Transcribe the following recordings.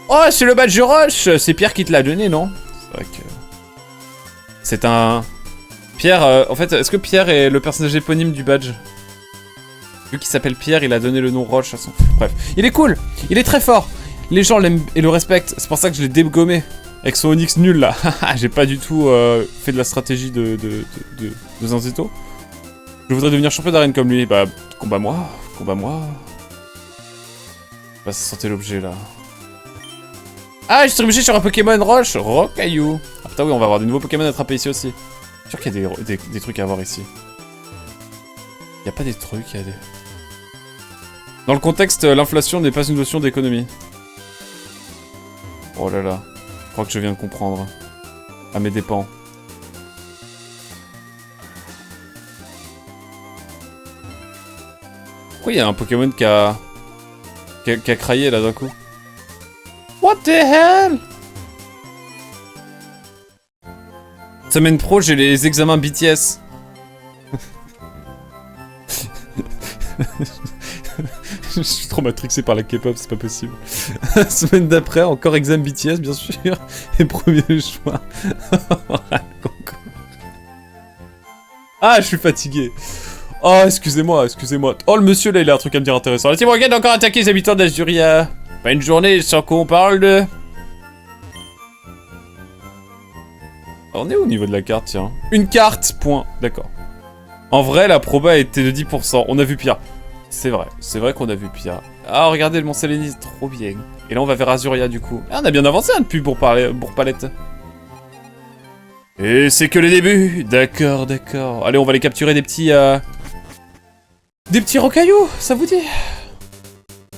Oh, c'est le badge Rush. C'est Pierre qui te l'a donné, non? C'est vrai que... C'est un... Pierre, en fait, est-ce que Pierre est le personnage éponyme du badge? Vu qu'il s'appelle Pierre, il a donné le nom Roche à son... Bref, il est cool. Il est très fort. Les gens l'aiment et le respectent. C'est pour ça que je l'ai dégommé. Avec son Onyx nul, là. J'ai pas du tout fait de la stratégie de Zanzetto. Je voudrais devenir champion d'arène comme lui. Bah, combat-moi. Combat-moi. Bah, ça sentait l'objet, là. Ah, je suis trébuché sur un Pokémon Roche. Rocaillou. Ah putain, oui, on va avoir des nouveaux Pokémon à attraper ici aussi. Je suis sûr qu'il y a des trucs à avoir ici. Y a pas des trucs, y a des... Dans le contexte, l'inflation n'est pas une notion d'économie. Oh là là. Je crois que je viens de comprendre. À mes dépens. Pourquoi il y a un Pokémon qui a craillé là d'un coup? What the hell? Semaine pro, j'ai les examens BTS. Je suis trop matrixé par la K-pop, c'est pas possible. Semaine d'après, encore examen BTS, bien sûr. Et premier choix. Ah, je suis fatigué. Oh, excusez-moi, excusez-moi. Oh, le monsieur, là, il a un truc à me dire intéressant. La Team Rocket a encore attaqué les habitants d'Azuria. Pas une journée sans qu'on parle de... On est où au niveau de la carte, tiens? Une carte, point. D'accord. En vrai, la proba était de 10%. On a vu pire. C'est vrai qu'on a vu pire. Ah, regardez, le Mont Sélénis, trop bien. Et là, on va vers Azuria, du coup. Ah, on a bien avancé, hein, depuis Bourg-Palette. Et c'est que le début. D'accord, d'accord. Allez, on va les capturer des petits... Des petits rocailloux, ça vous dit?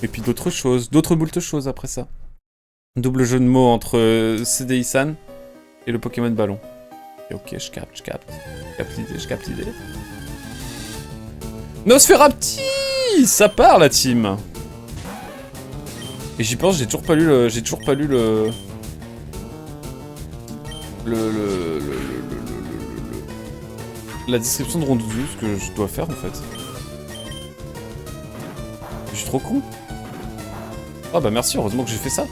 Et puis d'autres choses, d'autres moultes choses après ça. Double jeu de mots entre CDI-san et le Pokémon ballon. Et ok, je capte. Je capte l'idée. Nosferapti! Ça part la team! Et j'y pense, j'ai toujours pas lu le... La description de Rondoudou, ce que je dois faire en fait. Je suis trop con. Ah bah merci, heureusement que j'ai fait ça.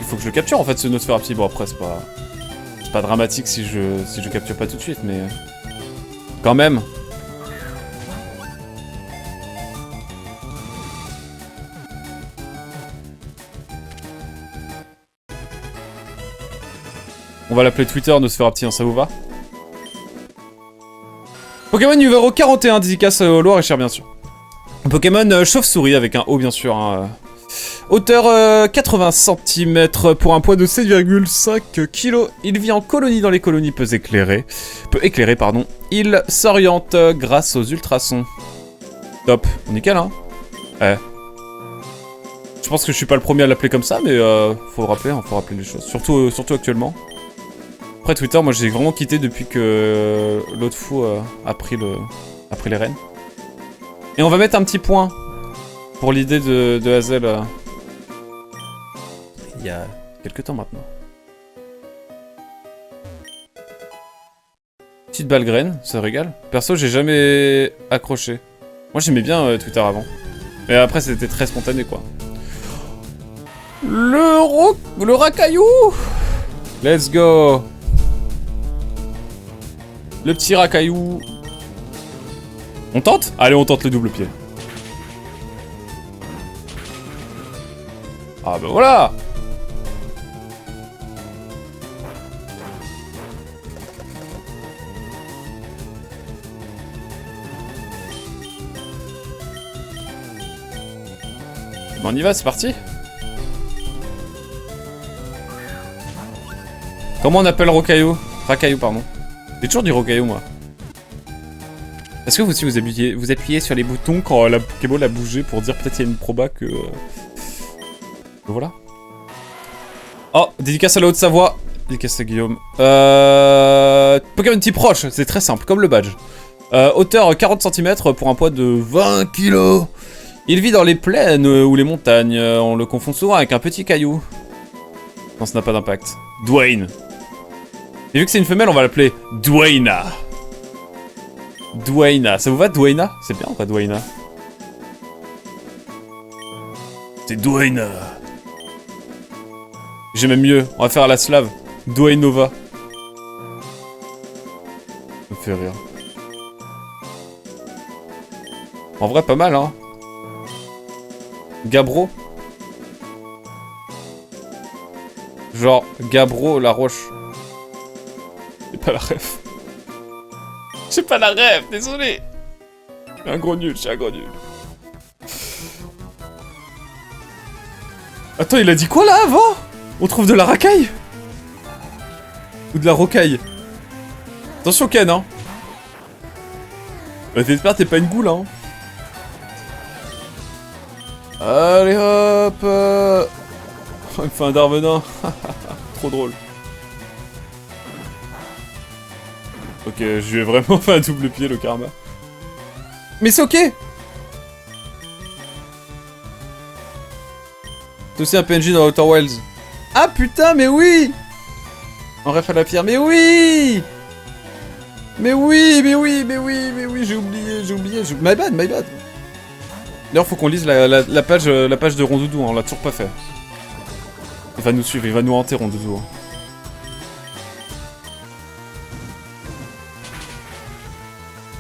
Il faut que je le capture en fait ce Nosferapti. Bon après c'est pas dramatique si je capture pas tout de suite, mais... Quand même. On va l'appeler Twitter Nosferapti, hein, ça vous va? Pokémon numéro 41, dédicace au Loir-et-Cher bien sûr. Pokémon chauve-souris avec un O bien sûr. Hein. Hauteur 80 cm pour un poids de 7,5 kg. Il vit en colonie dans les colonies peu éclairées. Il s'oriente grâce aux ultrasons. Top, nickel hein. Je pense que je suis pas le premier à l'appeler comme ça, mais faut rappeler les choses. Surtout actuellement. Après Twitter, moi j'ai vraiment quitté depuis que l'autre fou a pris les rênes. Et on va mettre un petit point pour l'idée de Hazel il y a quelques temps maintenant. Petite balle graine, ça régale. Perso, j'ai jamais accroché. Moi j'aimais bien Twitter avant. Mais après c'était très spontané quoi. Le racaillou. Let's go. Le petit racaillou. On tente? Allez, on tente le double pied. Ah bah voilà. Bon, on y va, c'est parti. Comment on appelle Rocaillou? Racaillou, pardon. J'ai toujours dit Rocaillou, moi. Est-ce que vous aussi vous appuyez sur les boutons quand la Pokéball a bougé pour dire peut-être qu'il y a une proba que voilà. Oh, dédicace à la Haute-Savoie. Dédicace à Guillaume. Pokémon type roche, c'est très simple, comme le badge. Hauteur 40 cm pour un poids de 20 kg. Il vit dans les plaines ou les montagnes. On le confond souvent avec un petit caillou. Non, ça n'a pas d'impact. Dwayne. Et vu que c'est une femelle, on va l'appeler Dwayna. Dwayna. Ça vous va, Dwayna? C'est bien ou pas, Dwayna? C'est Dwayne. J'ai même mieux, on va faire la slave. Dwayne Nova. Ça me fait rire. En vrai, pas mal, hein. Gabro. Genre, Gabro, la roche. J'ai pas la ref. J'ai pas la ref, désolé. Je suis un gros nul, Attends, il a dit quoi là avant? On trouve de la racaille? Ou de la rocaille? Attention Ken, hein. Bah t'espères t'es pas une goule, hein. Allez hop il me fait un Darvenin. Trop drôle. Ok, je lui ai vraiment fait un double pied, le karma. Mais c'est ok. C'est aussi un PNJ dans Outer Wilds. Ah putain, mais oui. En ref à la pierre, mais oui. Mais oui, j'ai oublié. My bad. D'ailleurs, faut qu'on lise la page de Rondoudou, hein, on l'a toujours pas fait. Il va nous suivre, il va nous hanter, Rondoudou. Hein.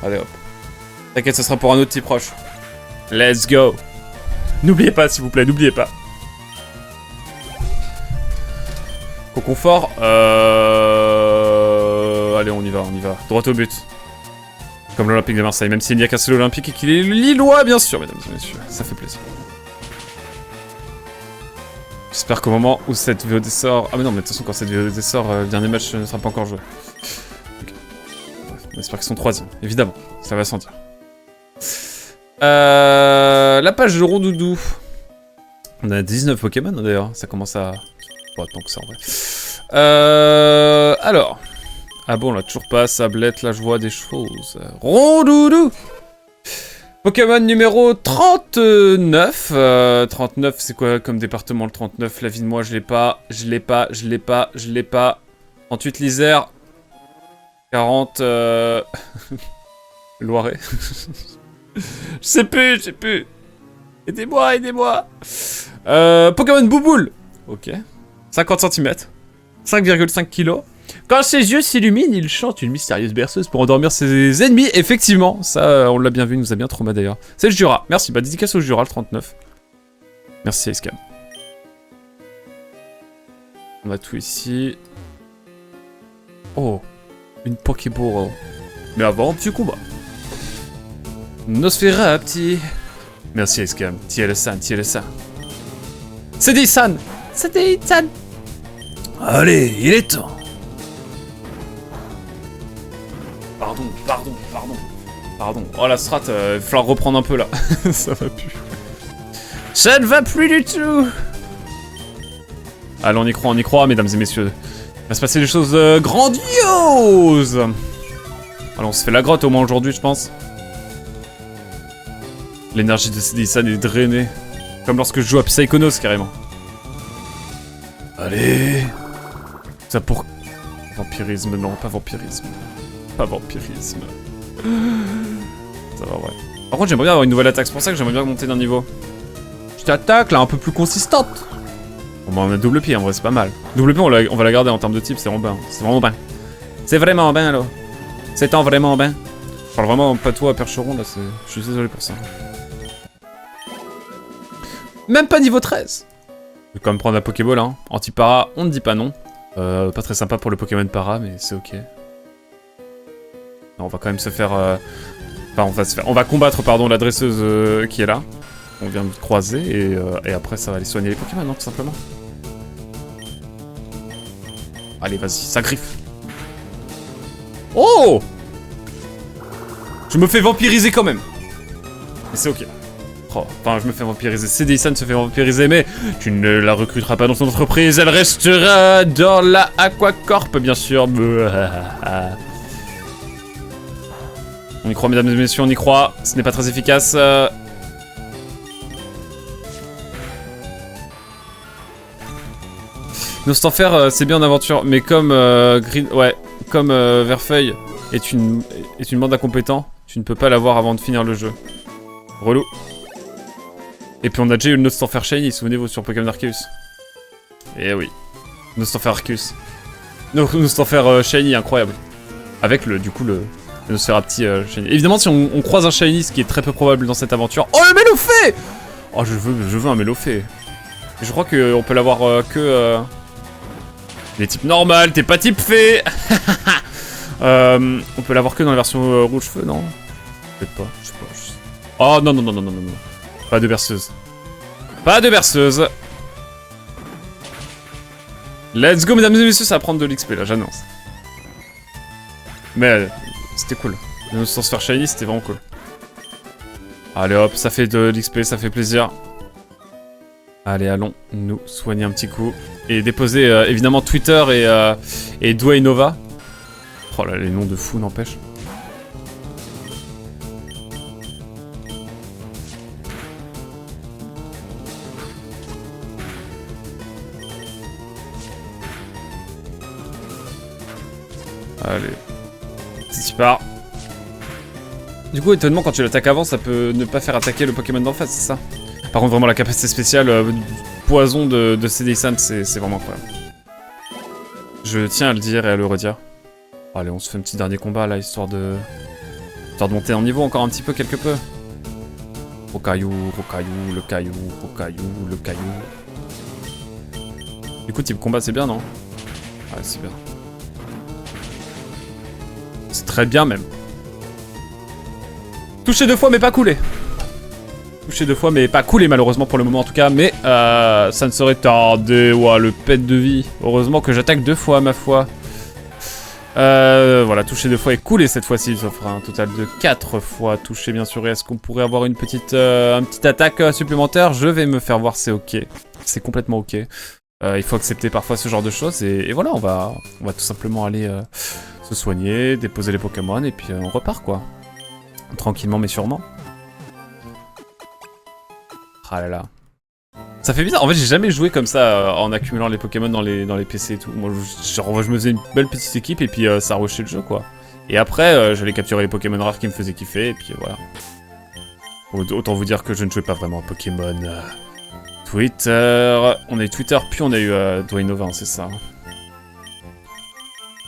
Allez hop. T'inquiète, ce sera pour un autre type proche. Let's go. N'oubliez pas, s'il vous plaît, n'oubliez pas. Confort. Allez, on y va. Droit au but. Comme l'Olympique de Marseille, même s'il n'y a qu'un seul Olympique et qu'il est lillois, bien sûr, mesdames et messieurs. Ça fait plaisir. J'espère qu'au moment où cette VOD sort... Ah mais non, mais de toute façon, quand cette VOD sort, le dernier match ne sera pas encore joué. Okay. On espère qu'ils sont troisième, évidemment. Ça va sentir. La page de Rondoudou. On a 19 Pokémon, d'ailleurs. Ça commence à... Pas tant que ça, en vrai. Alors... Ah bon, là, toujours pas, Sablette, là, je vois des choses. Rondoudou. Pokémon numéro 39. 39, c'est quoi comme département, le 39? La vie de moi, je l'ai pas. 38, l'Isère. 40, Loiret. Je sais plus. Aidez-moi. Pokémon Bouboule. Ok. 50 cm. 5,5 kg. Quand ses yeux s'illuminent, il chante une mystérieuse berceuse pour endormir ses ennemis. Effectivement, ça, on l'a bien vu, il nous a bien trauma d'ailleurs. C'est le Jura. Merci, bah dédicace au Jura, le 39. Merci, Escam. On a tout ici. Oh, une Pokéball. Mais avant, petit combat. Nosferapti. Merci, Escam. Tiele-san. C'est Day-san. Allez, il est temps. Pardon. Oh la strat, il va falloir reprendre un peu là. Ça va plus. Ça ne va plus du tout. Allez, on y croit, mesdames et messieurs. Il va se passer des choses grandioses. Allez, on se fait la grotte au moins aujourd'hui, je pense. L'énergie de Cédissan est drainée. Comme lorsque je joue à Psychonauts, carrément. Allez. Ça pour... Vampirisme, non, pas vampirisme. Ça va, ouais. Par contre, j'aimerais bien avoir une nouvelle attaque, c'est pour ça que j'aimerais bien monter d'un niveau. Je t'attaque, là, un peu plus consistante. Bon, bah, on a double pied, en vrai, c'est pas mal. Double pied, on va la garder en termes de type, c'est vraiment bien. C'est vraiment bien, là. C'est vraiment bien. Je parle vraiment patois à Percheron, là, je suis désolé pour ça. Même pas niveau 13. Je vais quand même prendre la Pokéball, hein. Anti-para, on ne dit pas non. Pas très sympa pour le Pokémon para, mais c'est ok. On va quand même se faire... Enfin, on va combattre, pardon, la dresseuse qui est là. On vient de croiser, et après, ça va aller soigner les Pokémon, non, tout simplement. Allez, vas-y, ça griffe. Oh! Je me fais vampiriser quand même. Mais c'est ok. Oh, enfin, je me fais vampiriser. Cédissan se fait vampiriser, mais tu ne la recruteras pas dans ton entreprise. Elle restera dans la Aquacorp, bien sûr. On y croit, mesdames et messieurs, on y croit. Ce n'est pas très efficace. Nostanfer, c'est bien en aventure, mais comme comme Verfeuille est une bande d'incompétents, tu ne peux pas l'avoir avant de finir le jeu. Relou. Et puis on a déjà eu le Nostanfer Shiny, souvenez-vous, sur Pokémon Arceus. Eh oui. Nostanfer Arceus. Nostanfer Shiny, incroyable. Avec du coup le Nosferapti Shiny. Évidemment, si on croise un Shiny, ce qui est très peu probable dans cette aventure... Oh, le Mélofée! Oh, je veux un Mélofée. Je crois qu'on peut l'avoir que... Les types normales, t'es pas type fée. On peut l'avoir que dans la version rouge feu, non? Peut-être pas, je sais pas. Oh non, non, non, non, non, non, non. Pas de berceuse. Pas de berceuse. Let's go, mesdames et messieurs, ça va prendre de l'XP là, j'annonce. Mais c'était cool. Le Nostanfer Shiny, c'était vraiment cool. Allez hop, ça fait de l'XP, ça fait plaisir. Allez, allons nous soigner un petit coup. Et déposer évidemment Twitter et Dwaynova. Oh là, les noms de fous n'empêche. Allez. C'est part. Du coup, étonnamment, quand tu l'attaques avant, ça peut ne pas faire attaquer le Pokémon d'en face, c'est ça? Par contre, vraiment, la capacité spéciale poison de Cédric, c'est vraiment incroyable. Je tiens à le dire et à le redire. Allez, on se fait un petit dernier combat, là, histoire de monter en niveau encore un petit peu, quelque peu. Rocaillou, Rocaillou, le caillou, Rocaillou, le caillou. Du coup, type combat, c'est bien, non? Ouais, c'est bien. C'est très bien, même. Touché 2 fois, mais pas coulé. Touché 2 fois, mais pas coulé, malheureusement, pour le moment, en tout cas. Mais ça ne serait tardé. Ouah, le pet de vie. Heureusement que j'attaque 2 fois, ma foi. Voilà, touché 2 fois et coulé cette fois-ci. Ça fera un total de 4 fois touché, bien sûr. Et est-ce qu'on pourrait avoir une petite attaque supplémentaire? Je vais me faire voir, c'est ok. C'est complètement ok. Il faut accepter parfois ce genre de choses. Et voilà, on va tout simplement aller se soigner, déposer les Pokémon, et puis on repart, quoi. Tranquillement, mais sûrement. Ah là là. Ça fait bizarre. En fait, j'ai jamais joué comme ça en accumulant les Pokémon dans les PC et tout. Moi, je me faisais une belle petite équipe et puis ça rushait le jeu, quoi. Et après, j'allais capturer les Pokémon rares qui me faisaient kiffer et puis voilà. Autant vous dire que je ne jouais pas vraiment à Pokémon. Twitter. On a eu Twitter, puis on a eu Dwaynova, hein, c'est ça.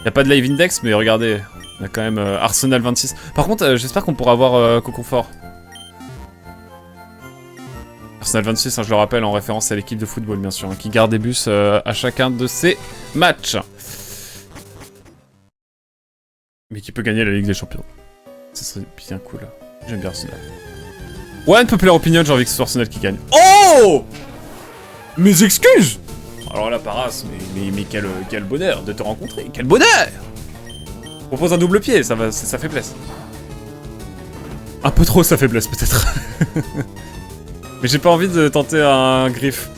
Y'a pas de live index, mais regardez, on a quand même Arsenal 26. Par contre, j'espère qu'on pourra avoir Coconfort. Arsenal 26, hein, je le rappelle, en référence à l'équipe de football, bien sûr, hein, qui garde des bus à chacun de ses matchs. Mais qui peut gagner la Ligue des Champions. Ça serait bien cool. J'aime bien Arsenal. Ouais, Unpopular Opinion, j'ai envie que ce soit Arsenal qui gagne. Oh! Mes excuses! Alors là, Paras, mais quel bonheur de te rencontrer, quel bonheur! Propose un double pied, ça fait plaisir. Un peu trop, ça fait plaisir, peut-être. Mais j'ai pas envie de tenter un griffe.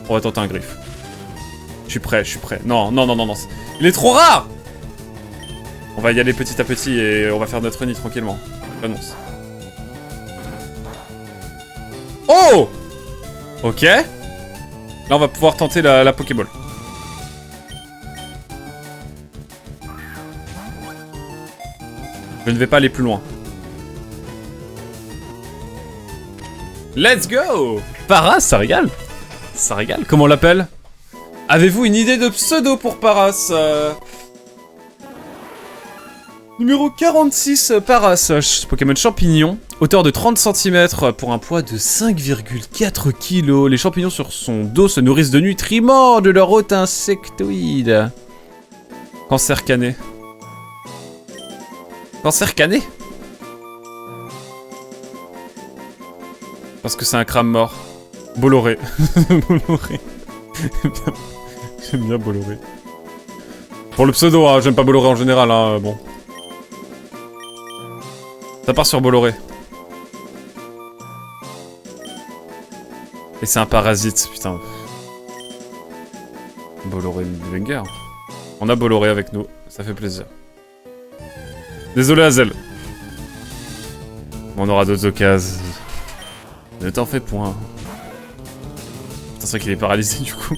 On va tenter un griffe. Je suis prêt. Non, non, non, non, non. Il est trop rare! On va y aller petit à petit et on va faire notre nid tranquillement. J'annonce. Oh! Ok. Là, on va pouvoir tenter la Pokéball. Je ne vais pas aller plus loin. Let's go! Paras, ça régale. Ça régale. Comment on l'appelle? Avez-vous une idée de pseudo pour Paras? Numéro 46, Paras, Pokémon champignon. Hauteur de 30 cm pour un poids de 5,4 kg. Les champignons sur son dos se nourrissent de nutriments de leur hôte insectoïde. Cancer cané. Cancer cané? Parce que c'est un crâne mort. Bolloré. Bolloré. J'aime bien Bolloré. Pour le pseudo, hein, j'aime pas Bolloré en général, hein, bon. Ça part sur Bolloré. Et c'est un parasite, putain. Bolloré banger. On a Bolloré avec nous, ça fait plaisir. Désolé Hazel. On aura d'autres occasions. Ne t'en fais point. Putain, c'est vrai qu'il est paralysé du coup.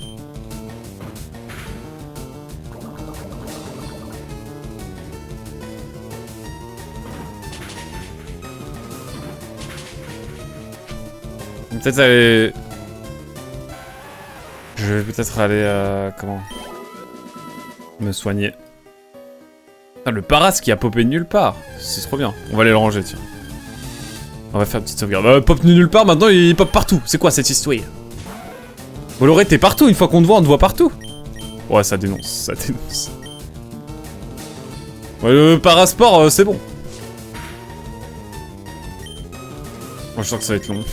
peut-être aller... Je vais peut-être aller... comment me soigner. Ah, le Paras qui a popé nulle part. C'est trop bien. On va aller le ranger, tiens. On va faire une petite sauvegarde. Pop nulle part, maintenant il pop partout. C'est quoi cette histoire? Bolloré, t'es partout. Une fois qu'on te voit, on te voit partout. Ouais, ça dénonce, ça dénonce. Ouais, le Parasport, c'est bon. Moi, je sens que ça va être long.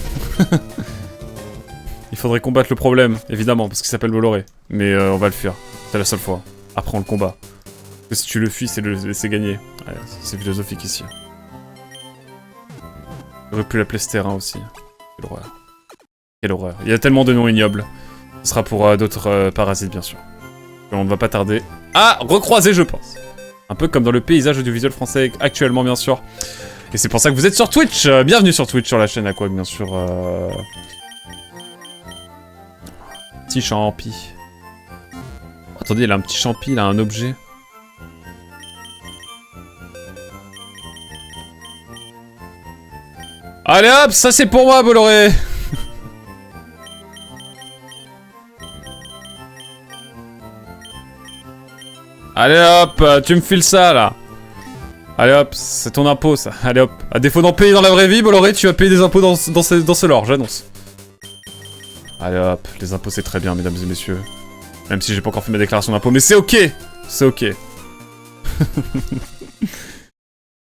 Il faudrait combattre le problème, évidemment, parce qu'il s'appelle Bolloré. Mais on va le fuir. C'est la seule fois. Après, on le combat. Parce que si tu le fuis, c'est gagné. Ouais, c'est philosophique ici. J'aurais pu l'appeler ce terrain aussi. Quelle horreur. Quelle horreur. Il y a tellement de noms ignobles. Ce sera pour d'autres parasites, bien sûr. Et on ne va pas tarder à recroiser, je pense. Un peu comme dans le paysage audiovisuel français actuellement, bien sûr. Et c'est pour ça que vous êtes sur Twitch. Bienvenue sur Twitch, sur la chaîne Aquag, bien sûr. Petit champi. Oh, attendez, il a un petit champi, il a un objet. Allez hop, ça c'est pour moi, Bolloré. Allez hop, tu me files ça là. Allez hop, c'est ton impôt ça. Allez hop, à défaut d'en payer dans la vraie vie, Bolloré, tu vas payer des impôts dans ce lore, j'annonce. Allez hop, les impôts c'est très bien, mesdames et messieurs. Même si j'ai pas encore fait ma déclaration d'impôt, mais c'est ok. C'est ok.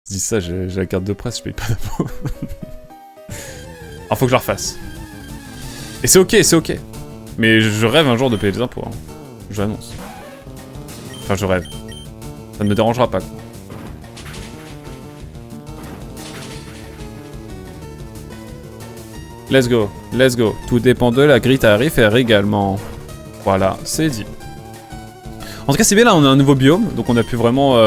Je dis ça, j'ai la carte de presse, je paye pas d'impôt. Alors faut que je la refasse. Et c'est ok, c'est ok. Mais je rêve un jour de payer des impôts, hein. Je l'annonce. Enfin, je rêve. Ça ne me dérangera pas, quoi. Let's go, let's go. Tout dépend de la grille tarifaire également. Voilà, c'est dit. En tout cas, c'est bien là, on a un nouveau biome, donc on a pu vraiment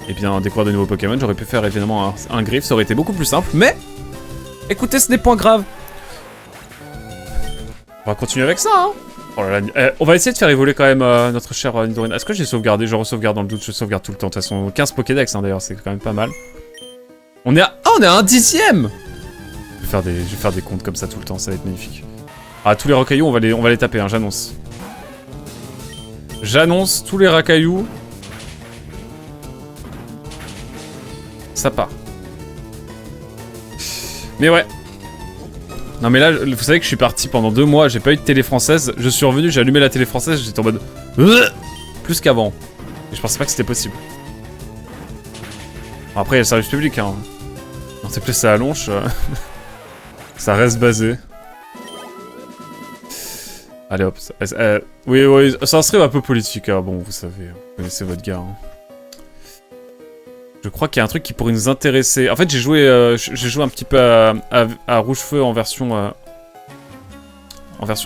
eh bien, découvrir de nouveaux Pokémon. J'aurais pu faire évidemment un griffe, ça aurait été beaucoup plus simple, mais écoutez, ce n'est point grave. On va continuer avec ça, hein. Oh là là, on va essayer de faire évoluer quand même notre cher Nidorina. Est-ce que j'ai sauvegardé? Je re-sauvegarde dans le doute, je sauvegarde tout le temps. De toute façon, 15 Pokédex, hein, d'ailleurs, c'est quand même pas mal. On est à... Oh, on est à un 10ème. Je vais faire des comptes comme ça tout le temps, ça va être magnifique. Ah, tous les racailloux, on va les taper, hein, j'annonce. J'annonce, tous les racailloux... Ça part. Mais ouais. Non mais là, vous savez que je suis parti pendant 2 mois, j'ai pas eu de télé française. Je suis revenu, j'ai allumé la télé française, j'étais en mode... Plus qu'avant. Et je pensais pas que c'était possible. Bon, après, il y a le service public, hein. Non, c'est plus ça allonge. Ça reste basé. Allez hop. Oui, oui, ça serait un peu politique, hein. Bon, vous savez, vous connaissez votre gars. Hein. Je crois qu'il y a un truc qui pourrait nous intéresser. En fait, j'ai joué un petit peu à Rouge-Feu en version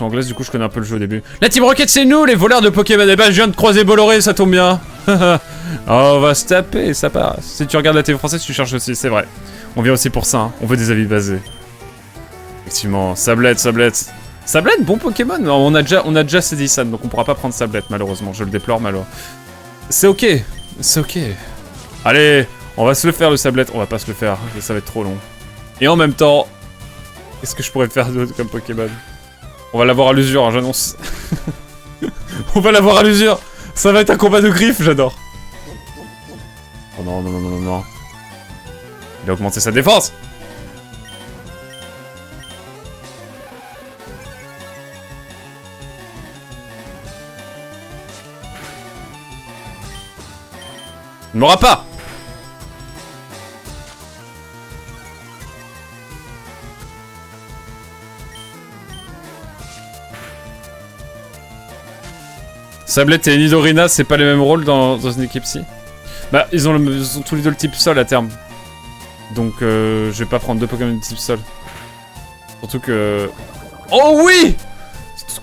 anglaise, du coup je connais un peu le jeu au début. La Team Rocket, c'est nous, les voleurs de Pokémon. Eh ben, je viens de croiser Bolloré, ça tombe bien. On va se taper, ça part. Si tu regardes la TV française, tu cherches aussi, c'est vrai. On vient aussi pour ça, hein. On veut des avis basés. Effectivement, Sablette. Sablette, bon Pokémon. On a déjà Cédisane, donc on pourra pas prendre Sablette, malheureusement. Je le déplore, malheureusement. C'est ok, c'est ok. Allez, on va se le faire le Sablette. On va pas se le faire, ça va être trop long. Et en même temps, qu'est-ce que je pourrais faire d'autre comme Pokémon? On va l'avoir à l'usure, hein, j'annonce. On va l'avoir à l'usure. Ça va être un combat de griffes, j'adore. Oh non, non, non, non, non. Il a augmenté sa défense. Il m'aura pas. Sablette et Nidorina, c'est pas les mêmes rôles dans une équipe-ci. Bah, ils ont tous les deux le type sol à terme. Donc, je vais pas prendre 2 Pokémon de type sol. Surtout que... Oh oui!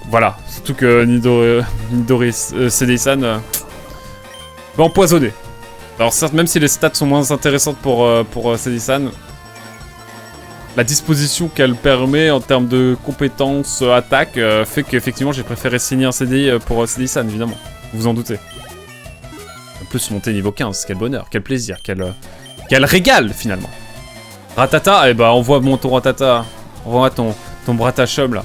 Voilà, surtout que Cédisane va empoisonner. Alors certes, même si les stats sont moins intéressantes pour Cédisane, la disposition qu'elle permet en termes de compétences attaque fait qu'effectivement j'ai préféré signer un CDI pour Cédisane, évidemment. Vous vous en doutez. En plus monter niveau 15, quel bonheur, quel plaisir, quel régal finalement. Ratata, eh bah envoie ton Ratata, envoie ton Ton Bratachum, là.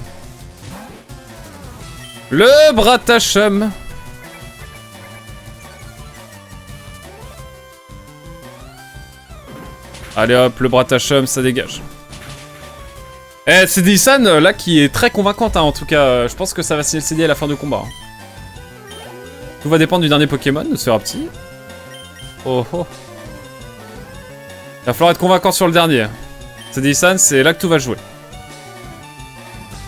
Le Bratachum. Allez hop, le Bratachum, ça dégage. Eh, c'est Disan, là, qui est très convaincante, hein, en tout cas. Je pense que ça va signer le CD à la fin du combat. Hein. Tout va dépendre du dernier Pokémon, de Sphérapti. Oh oh. Il va falloir être convaincant sur le dernier. C'est Disan, c'est là que tout va jouer.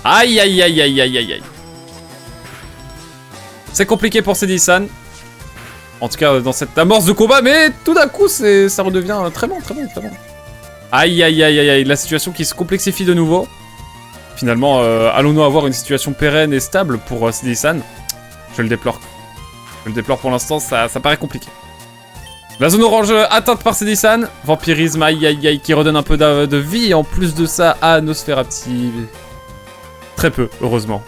Aïe aïe aïe aïe aïe aïe aïe. C'est compliqué pour Cédissan. En tout cas, dans cette amorce de combat, mais tout d'un coup, ça redevient très bon, très bon, très bon. Aïe, aïe, aïe, aïe, aïe, la situation qui se complexifie de nouveau. Finalement, allons-nous avoir une situation pérenne et stable pour Cédissan? Je le déplore. Je le déplore pour l'instant, ça paraît compliqué. La zone orange atteinte par Cédissan. Vampirisme, aïe, aïe, aïe, qui redonne un peu de vie. En plus de ça, à Nosferapti. Très peu, heureusement.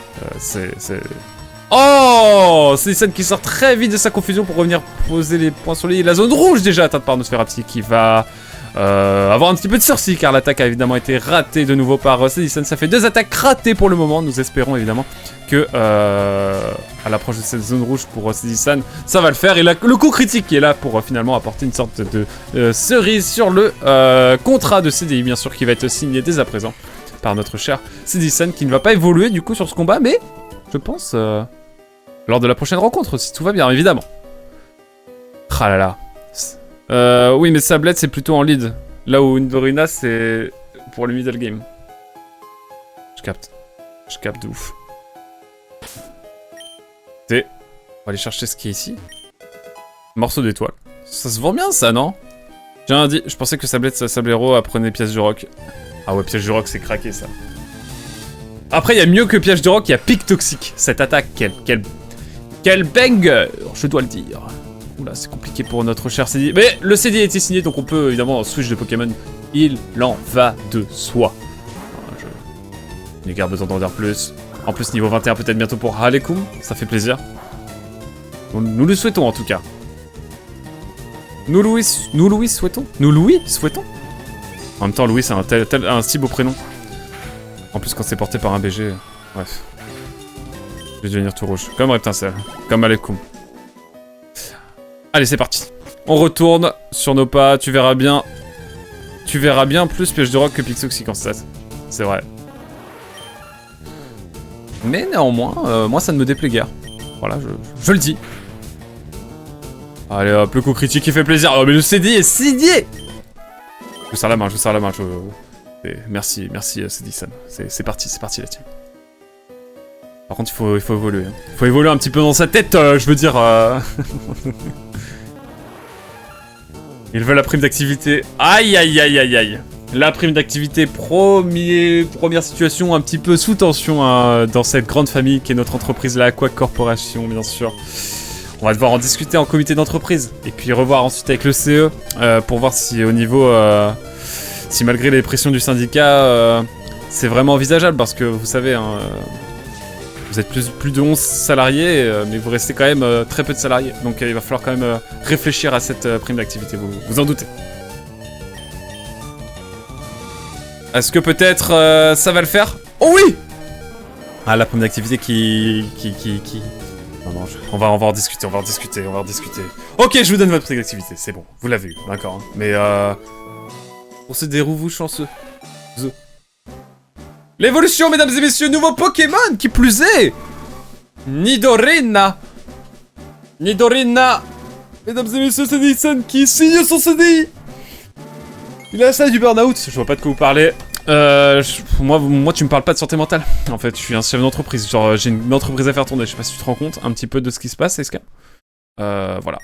Oh, Cédissan qui sort très vite de sa confusion pour revenir poser les points sur les... La zone rouge déjà atteinte par Nosferapti qui va avoir un petit peu de sursis car l'attaque a évidemment été ratée de nouveau par Cédissan. Ça fait 2 attaques ratées pour le moment. Nous espérons évidemment que à l'approche de cette zone rouge pour Cédissan, ça va le faire. Et le coup critique qui est là pour finalement apporter une sorte de cerise sur le contrat de CDI, bien sûr, qui va être signé dès à présent par notre cher Cédissan qui ne va pas évoluer du coup sur ce combat, mais je pense lors de la prochaine rencontre, si tout va bien, évidemment. Ah là là. Oui, mais Sablette, c'est plutôt en lead. Là où Nidorina, c'est pour le middle game. Je capte. Je capte de ouf. On va aller chercher ce qui est ici. Morceau d'étoile. Ça se vend bien, ça, non? J'ai rien dit. Je pensais que Sablette, Sablero apprenait pièce du roc. Ah ouais, piège du roc, c'est craqué, ça. Après, il y a mieux que piège du roc, il y a pic toxique. Cette attaque, quel banger, je dois le dire. Oula, c'est compliqué pour notre cher CD. Mais le CD a été signé, donc on peut évidemment switch de Pokémon. Il en va de soi. Je n'ai guère besoin d'en dire plus. En plus, niveau 21, peut-être bientôt pour Halekum. Ça fait plaisir. Nous le souhaitons, en tout cas. Nous Louis souhaitons. En même temps, Louis, c'est un si beau prénom. En plus, quand c'est porté par un BG... Bref. Je vais devenir tout rouge. Comme Reptincelle. Comme Halekum. Allez, c'est parti. On retourne sur nos pas. Tu verras bien. Tu verras bien plus piège de roc que Pixoxy en stat. C'est vrai. Mais néanmoins, moi, ça ne me déplaît guère. Voilà, je le dis. Allez, hop, le coup critique qui fait plaisir. Oh, mais le CD est signé. Je vous serre la main, Merci, Cédissan. C'est parti la team. Par contre, il faut évoluer. Il faut évoluer un petit peu dans sa tête, je veux dire. Il veut la prime d'activité. Aïe, aïe, aïe, aïe, aïe. La prime d'activité, première situation un petit peu sous tension hein, dans cette grande famille qui est notre entreprise, la Aqua Corporation, bien sûr. On va devoir en discuter en comité d'entreprise. Et puis revoir ensuite avec le CE pour voir si au niveau... si malgré les pressions du syndicat, c'est vraiment envisageable. Parce que vous savez, hein, vous êtes plus de 11 salariés, mais vous restez quand même très peu de salariés. Donc il va falloir quand même réfléchir à cette prime d'activité, vous en doutez. Est-ce que peut-être ça va le faire? Oh oui! Ah, la prime d'activité qui... Non, on va en discuter. Ok, je vous donne votre prime d'activité, c'est bon, vous l'avez eu, d'accord. Hein. Mais procédez-vous chanceux. L'évolution, mesdames et messieurs, nouveau Pokémon, qui plus est Nidorina. Mesdames et messieurs, c'est Cédissan qui signe son CDI. Il est à la salle du burn-out, je vois pas de quoi vous parlez. Moi, tu me parles pas de santé mentale. En fait, je suis un chef d'entreprise. Genre, j'ai une entreprise à faire tourner. Je sais pas si tu te rends compte un petit peu de ce qui se passe, Eska. Voilà.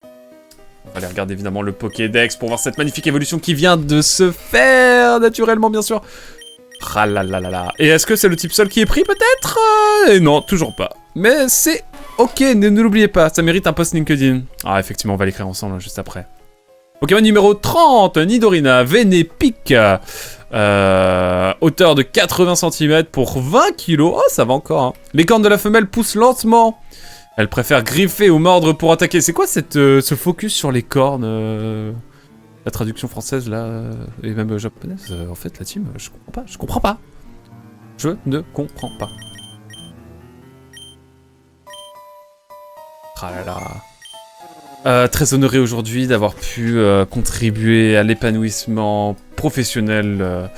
On va aller regarder évidemment le Pokédex pour voir cette magnifique évolution qui vient de se faire, naturellement, bien sûr. Ah là là là là. Et est-ce que c'est le type sol qui est pris, peut-être Et non, toujours pas. Mais c'est ok, ne l'oubliez pas. Ça mérite un post LinkedIn. Ah, effectivement, on va l'écrire ensemble, hein, juste après. Pokémon numéro 30, Nidorina, Vénépique, hauteur de 80 cm pour 20 kg. Oh, ça va encore. Hein. Les cornes de la femelle poussent lentement. Elle préfère griffer ou mordre pour attaquer. C'est quoi ce focus sur les cornes La traduction française, là, et même japonaise, en fait, la team, je comprends pas. Je ne comprends pas. Ah là là. Très honoré aujourd'hui d'avoir pu contribuer à l'épanouissement professionnel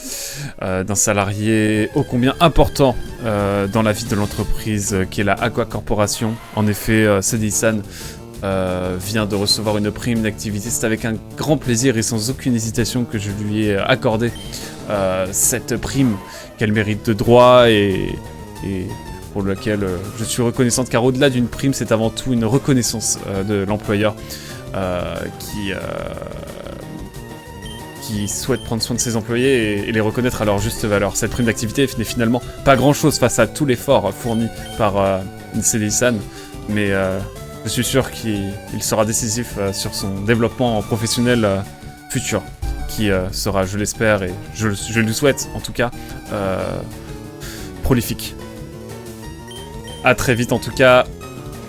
d'un salarié ô combien important dans la vie de l'entreprise qui est la Aqua Corporation. En effet, Cédric-san vient de recevoir une prime d'activité. C'est avec un grand plaisir et sans aucune hésitation que je lui ai accordé cette prime qu'elle mérite de droit et pour laquelle je suis reconnaissante, car au-delà d'une prime, c'est avant tout une reconnaissance de l'employeur qui souhaite prendre soin de ses employés et les reconnaître à leur juste valeur. Cette prime d'activité n'est finalement pas grand-chose face à tout l'effort fourni par Cédric-san, mais je suis sûr qu'il sera décisif sur son développement professionnel futur, qui sera, je l'espère, et je lui souhaite en tout cas, prolifique. À très vite en tout cas,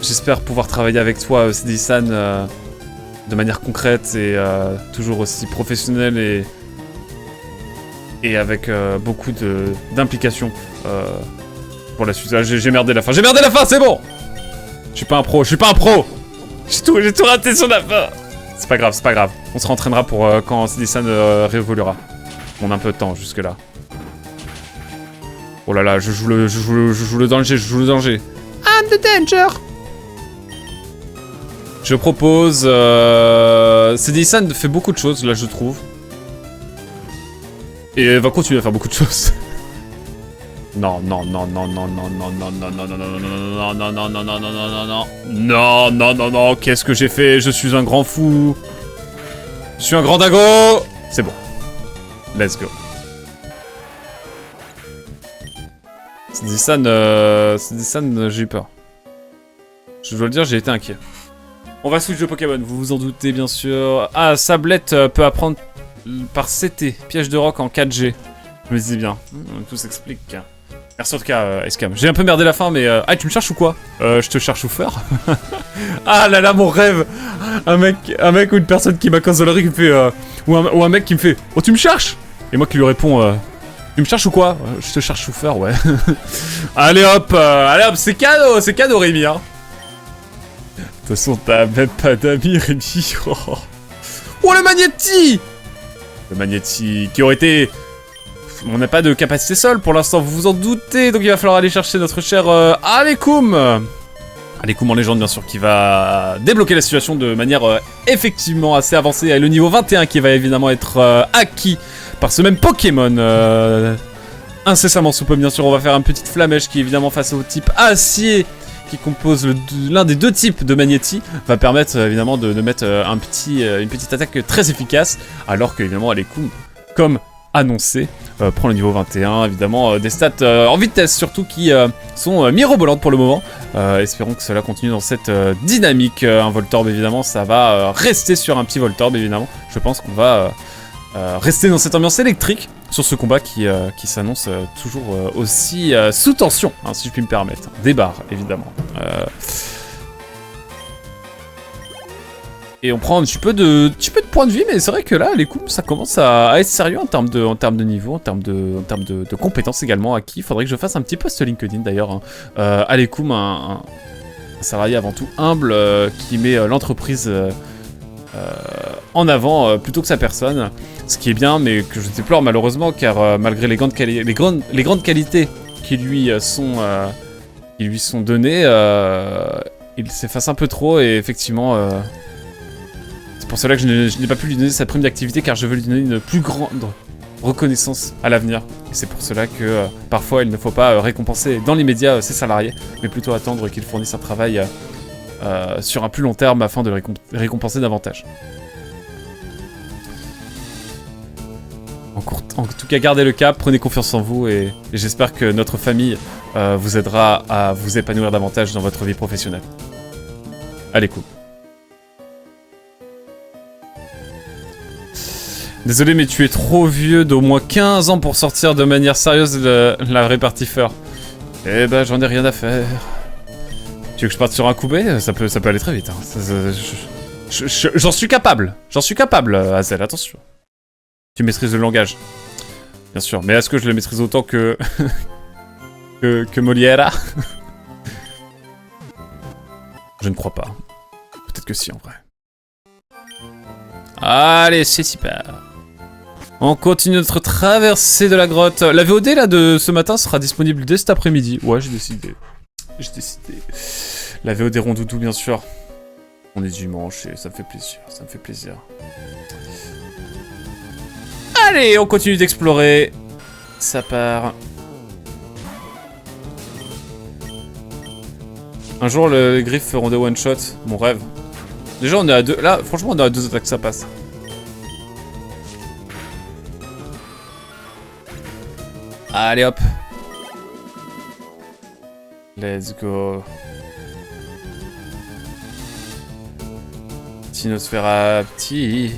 j'espère pouvoir travailler avec toi Cédric-san de manière concrète et toujours aussi professionnelle et avec beaucoup d'implication pour la suite. J'ai merdé la fin, c'est bon. Je suis pas un pro. J'ai tout raté sur la fin. C'est pas grave. On se rentraînera pour quand Cédric-san réévoluera. On a un peu de temps jusque là. Oh là là, je joue le danger. I'm the danger. Je propose... Cédric-san fait beaucoup de choses, là, je trouve. Et elle va continuer à faire beaucoup de choses. Non, qu'est-ce que j'ai fait? Je suis un grand fou. Je suis un grand dago. C'est bon. Let's go. Cédric-san, j'ai eu peur. Je dois le dire, j'ai été inquiet. On va switch de Pokémon, vous vous en doutez bien sûr. Ah, Sablette peut apprendre par CT, piège de roc en 4G. Je me disais bien, tout s'explique. Merci en tout cas, Escam. J'ai un peu merdé la fin, mais... Ah, tu me cherches ou quoi? Je te cherche ou faire. Ah là là, mon rêve. Un mec ou une personne qui m'a cancellerie qui me fait... Ou un mec qui me fait « Oh, tu me cherches ?» Et moi qui lui réponds tu me cherches ou quoi? Je te cherche chauffeur, ouais. Allez hop, c'est cadeau Rémi, hein. De toute façon, t'as même pas d'amis, Rémi. Oh, le Magnéti! Le Magnéti qui aurait été... On n'a pas de capacité seule pour l'instant, vous vous en doutez, donc il va falloir aller chercher notre cher Alekoum. Alekoum en légende, bien sûr, qui va débloquer la situation de manière effectivement assez avancée, et le niveau 21 qui va évidemment être acquis par ce même Pokémon incessamment sous peu. Bien sûr, on va faire une petite flamèche qui évidemment face au type acier qui compose l'un des deux types de Magnéti va permettre évidemment de mettre une petite attaque très efficace, alors que évidemment Alekoum, comme annoncé, prend le niveau 21, évidemment des stats en vitesse surtout qui sont mirobolantes pour le moment. Espérons que cela continue dans cette dynamique. Un Voltorb évidemment, ça va rester sur un petit Voltorb évidemment. Je pense qu'on va rester dans cette ambiance électrique sur ce combat qui s'annonce toujours aussi sous tension, hein, si je puis me permettre. Des barres évidemment. Et on prend un petit peu de points de vie, mais c'est vrai que là, les coups, ça commence à être sérieux en termes de niveau, en termes de compétences également acquis. Il faudrait que je fasse un petit post LinkedIn d'ailleurs. Hein. Alekoum, un salarié avant tout humble qui met l'entreprise en avant plutôt que sa personne. Ce qui est bien, mais que je déplore malheureusement, car malgré les grandes qualités qui lui sont données, il s'efface un peu trop et effectivement... C'est pour cela que je n'ai pas pu lui donner sa prime d'activité, car je veux lui donner une plus grande reconnaissance à l'avenir. Et c'est pour cela que parfois il ne faut pas récompenser dans l'immédiat ses salariés, mais plutôt attendre qu'ils fournissent un travail sur un plus long terme afin de les récompenser davantage. En tout cas, gardez le cap, prenez confiance en vous et j'espère que notre famille vous aidera à vous épanouir davantage dans votre vie professionnelle. Allez, cool. Désolé, mais tu es trop vieux d'au moins 15 ans pour sortir de manière sérieuse la répartie Feur. Eh ben, j'en ai rien à faire. Tu veux que je parte sur un coup B? Ça peut aller très vite. Hein. J'en suis capable. Azel, attention. Tu maîtrises le langage. Bien sûr, mais est-ce que je le maîtrise autant que... que Molière. Je ne crois pas. Peut-être que si, en vrai. Allez, c'est super. On continue notre traversée de la grotte. La VOD, là, de ce matin sera disponible dès cet après-midi. Ouais, j'ai décidé. J'ai décidé. La VOD Rondoudou, bien sûr. On est dimanche et ça me fait plaisir. Ça me fait plaisir. Allez, on continue d'explorer. Ça part. Un jour, les griffes feront des one-shots. Mon rêve. Déjà, on est à 2. Là, franchement, on est à 2 attaques, ça passe. Allez, hop. Let's go. Sinosphera petit.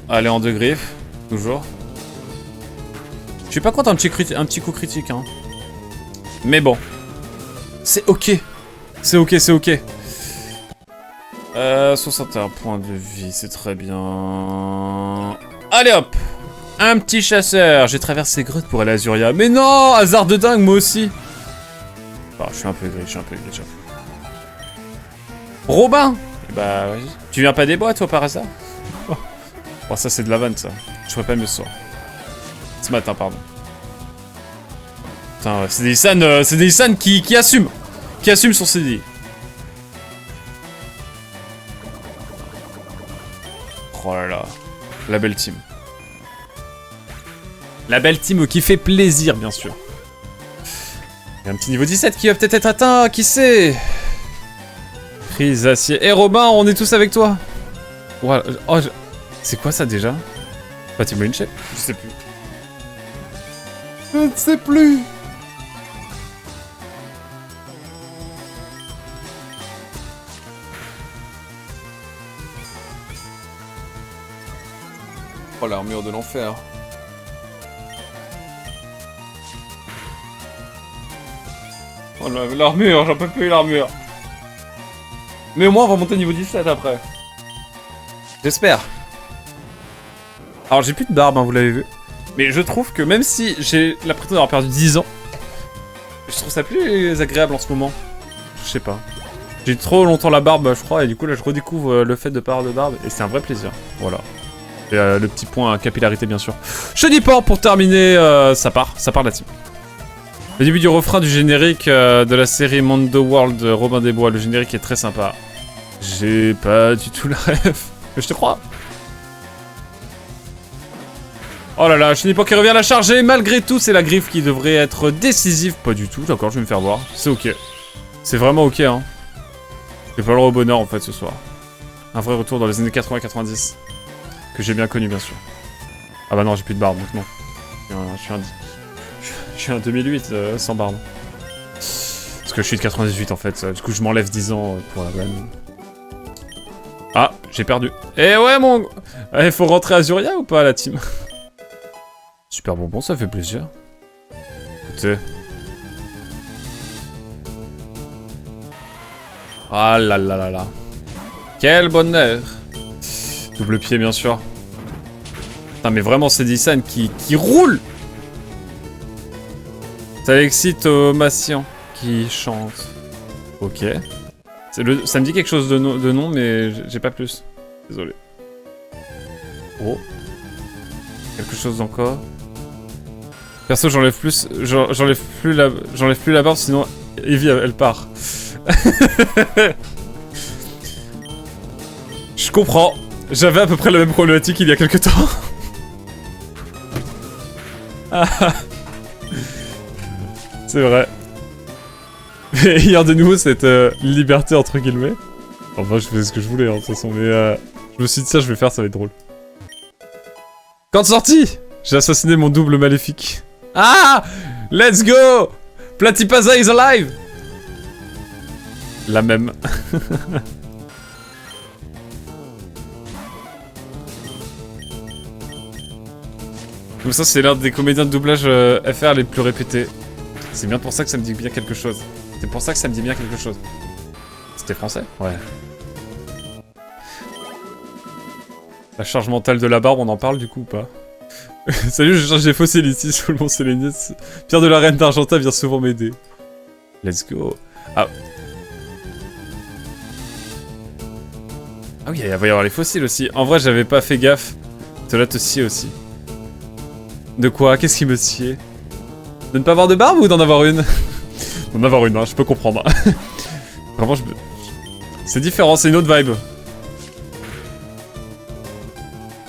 Allez, en 2 griffes. Toujours. Je suis pas content un petit coup critique, hein. Mais bon. C'est ok. C'est ok, c'est ok. 61 points de vie, c'est très bien. Allez hop. Un petit chasseur. J'ai traversé les grottes pour aller à Azuria. Mais non, hasard de dingue, moi aussi. Oh, je suis un peu gris, j'avoue. Robin. Bah, vas-y. Tu viens pas des bois, toi, par hasard? Oh, ça, c'est de la vanne, ça. Je ferais pas mieux ce soir. Ce matin, pardon. Putain, ouais, c'est des Isan qui assument. Qui assument son CDI. Oh là là. La belle team. La belle team qui fait plaisir, bien sûr. Il y a un petit niveau 17 qui va peut-être être atteint, qui sait? Prise acier. Eh Robin, on est tous avec toi. Voilà. Oh, c'est quoi ça déjà? Fatima Inche? Je sais plus. Je ne sais plus. Oh, l'armure de l'enfer. Oh, l'armure, j'en peux plus l'armure. Mais au moins, on va monter niveau 17 après. J'espère. Alors, j'ai plus de barbe, hein, vous l'avez vu. Mais je trouve que même si j'ai l'impression d'avoir perdu 10 ans, je trouve ça plus agréable en ce moment. Je sais pas. J'ai trop longtemps la barbe, je crois, et du coup, là, je redécouvre le fait de pas avoir de barbe, et c'est un vrai plaisir. Voilà. Et le petit point à capillarité, bien sûr. Je dis pas, pour terminer, ça part la team. Le début du refrain du générique de la série Mondo World de Robin des Bois, le générique est très sympa. J'ai pas du tout le rêve. Mais je te crois. Oh là là, je n'ai pas qui revient à la charger. Malgré tout, c'est la griffe qui devrait être décisive. Pas du tout, d'accord, je vais me faire voir. C'est ok. C'est vraiment ok, hein. J'ai pas le droit au bonheur, en fait, ce soir. Un vrai retour dans les années 80-90. Que j'ai bien connu, bien sûr. Ah bah non, j'ai plus de barbe, donc non. Je suis un 2008 sans barbe. Parce que je suis de 98, en fait. Du coup, je m'enlève 10 ans pour la vanne. Ah, j'ai perdu. Eh ouais, mon... Eh, faut rentrer à Azuria ou pas, la team? Super bonbon, ça fait plaisir. Écoutez. Ah là là là là. Quel bonheur. Double pied, bien sûr. Putain, mais vraiment, c'est Dissan qui roule. C'est Alexis Thomasian qui chante. Ok. Ça me dit quelque chose de nom, mais j'ai pas plus. Désolé. Oh. Quelque chose encore. Perso, j'enlève plus la barbe, sinon Evie, elle part. Je comprends. J'avais à peu près la même problématique il y a quelques temps. C'est vrai. Mais hier de nouveau cette liberté entre guillemets. Enfin, je faisais ce que je voulais, hein, de toute façon, mais je me suis dit ça, je vais faire, ça va être drôle. Quand de sortie, j'ai assassiné mon double maléfique. Ah! Let's go! Platypasa is alive! La même. Comme ça, c'est l'un des comédiens de doublage FR les plus répétés. C'est bien pour ça que ça me dit bien quelque chose. C'est pour ça que ça me dit bien quelque chose. C'était français? Ouais. La charge mentale de la barbe, on en parle du coup ou pas? Salut, je cherche des fossiles ici sous le mont Sélénis. Pierre de la Reine d'Argenta vient souvent m'aider. Let's go. Ah. Ah oui, il va y avoir les fossiles aussi. En vrai, j'avais pas fait gaffe. Cela te sied aussi. De quoi? Qu'est-ce qui me sied? De ne pas avoir de barbe ou d'en avoir une? D'en avoir une, hein, je peux comprendre. Vraiment, c'est différent, c'est une autre vibe.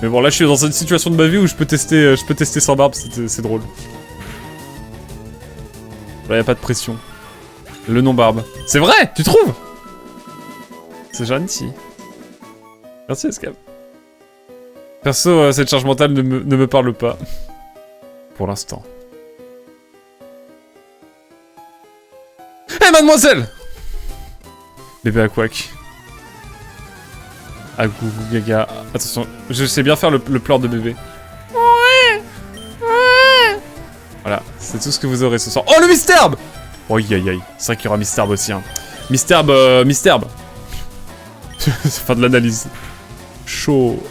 Mais bon, là, je suis dans une situation de ma vie où je peux tester sans barbe, c'est drôle. Là, y a pas de pression. Le non-barbe. C'est vrai, tu trouves? C'est gentil. Merci, Escap. Perso, cette charge mentale ne me parle pas. Pour l'instant. Eh, mademoiselle! Bébé Aquac. Ah, gougou gaga. Attention, je sais bien faire le pleur de bébé. Ouais. Voilà, c'est tout ce que vous aurez ce soir. Oh, le Misterbe! Oh, aïe aïe aïe. C'est vrai qu'il y aura Misterbe aussi, hein. Misterbe. Fin de l'analyse. Chaud.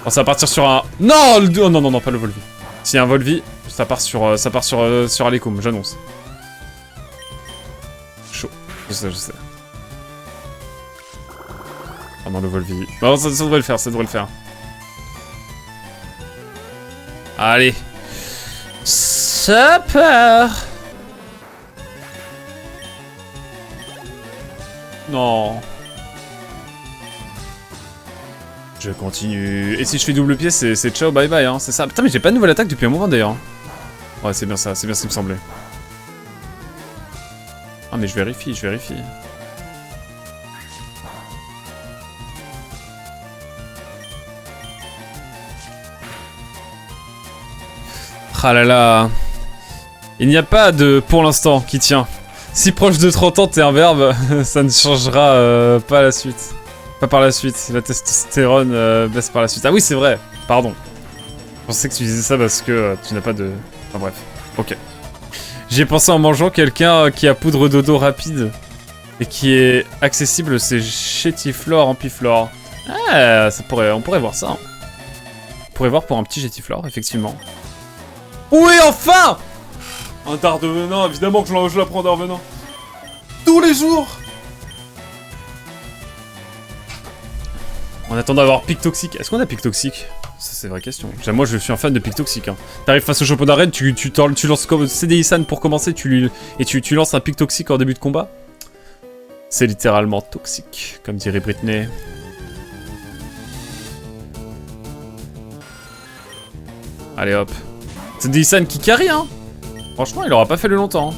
Oh, ça va partir sur un... Non, oh, non, non, non, pas le Volvi. S'il y a un Volvi, ça part sur Alecum, j'annonce. Chaud. Je sais. Ah non, le Volvi. Bon, ça devrait le faire, ça devrait le faire. Allez. Super. Non. Je continue. Et si je fais double pied, c'est ciao, bye bye, hein, c'est ça. Putain, mais j'ai pas de nouvelle attaque depuis un moment d'ailleurs. Ouais, c'est bien ça, c'est bien ce qui me semblait. Ah, mais je vérifie. Ah là là. Il n'y a pas de pour l'instant qui tient. Si proche de 30 ans t'es un verbe, ça ne changera pas la suite. Pas par la suite, la testostérone baisse par la suite. Ah oui, c'est vrai, pardon. Je pensais que tu disais ça parce que tu n'as pas de... Enfin bref, ok. J'y ai pensé en mangeant quelqu'un qui a poudre dodo rapide et qui est accessible, c'est Chétiflore Ampiflore. Ah, on pourrait voir ça. Hein. On pourrait voir pour un petit Chétiflore, effectivement. Oui, enfin! Un dard de venin, évidemment que je la prends dard venin. Tous les jours! En attendant d'avoir pic toxique. Est-ce qu'on a pic toxique? Ça, c'est une vraie question. Moi, je suis un fan de pic toxique. Hein. T'arrives face au champion d'arène, tu lances comme CDI-san pour commencer, tu lances un pic toxique en début de combat. C'est littéralement toxique, comme dirait Britney. Allez hop. CDI-san qui carry, hein. Franchement, il aura pas fait le longtemps. Hein.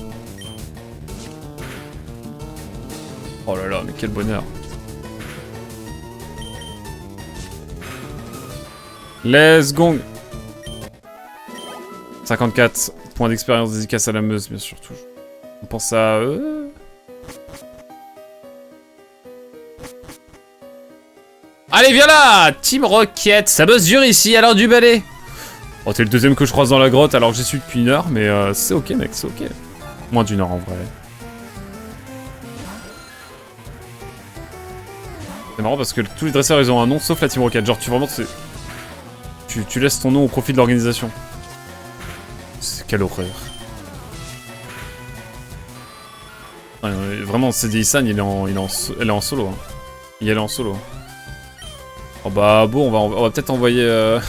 Oh là là, mais quel bonheur. Let's go. 54 points d'expérience dédicace à la Meuse, bien sûr, toujours. On pense à eux. Allez, viens là! Team Rocket, ça bosse dur ici, alors du balai. Oh, t'es le deuxième que je croise dans la grotte, alors que j'y suis depuis 1 heure, mais c'est ok, mec, c'est ok. Moins d'1 heure, en vrai. C'est marrant parce que tous les dresseurs, ils ont un nom, sauf la Team Rocket. Genre, tu laisses ton nom au profit de l'organisation. Quelle horreur. Ouais, vraiment, CDI-san, elle est en solo. Hein. Elle est en solo. Oh bah bon, on va peut-être envoyer...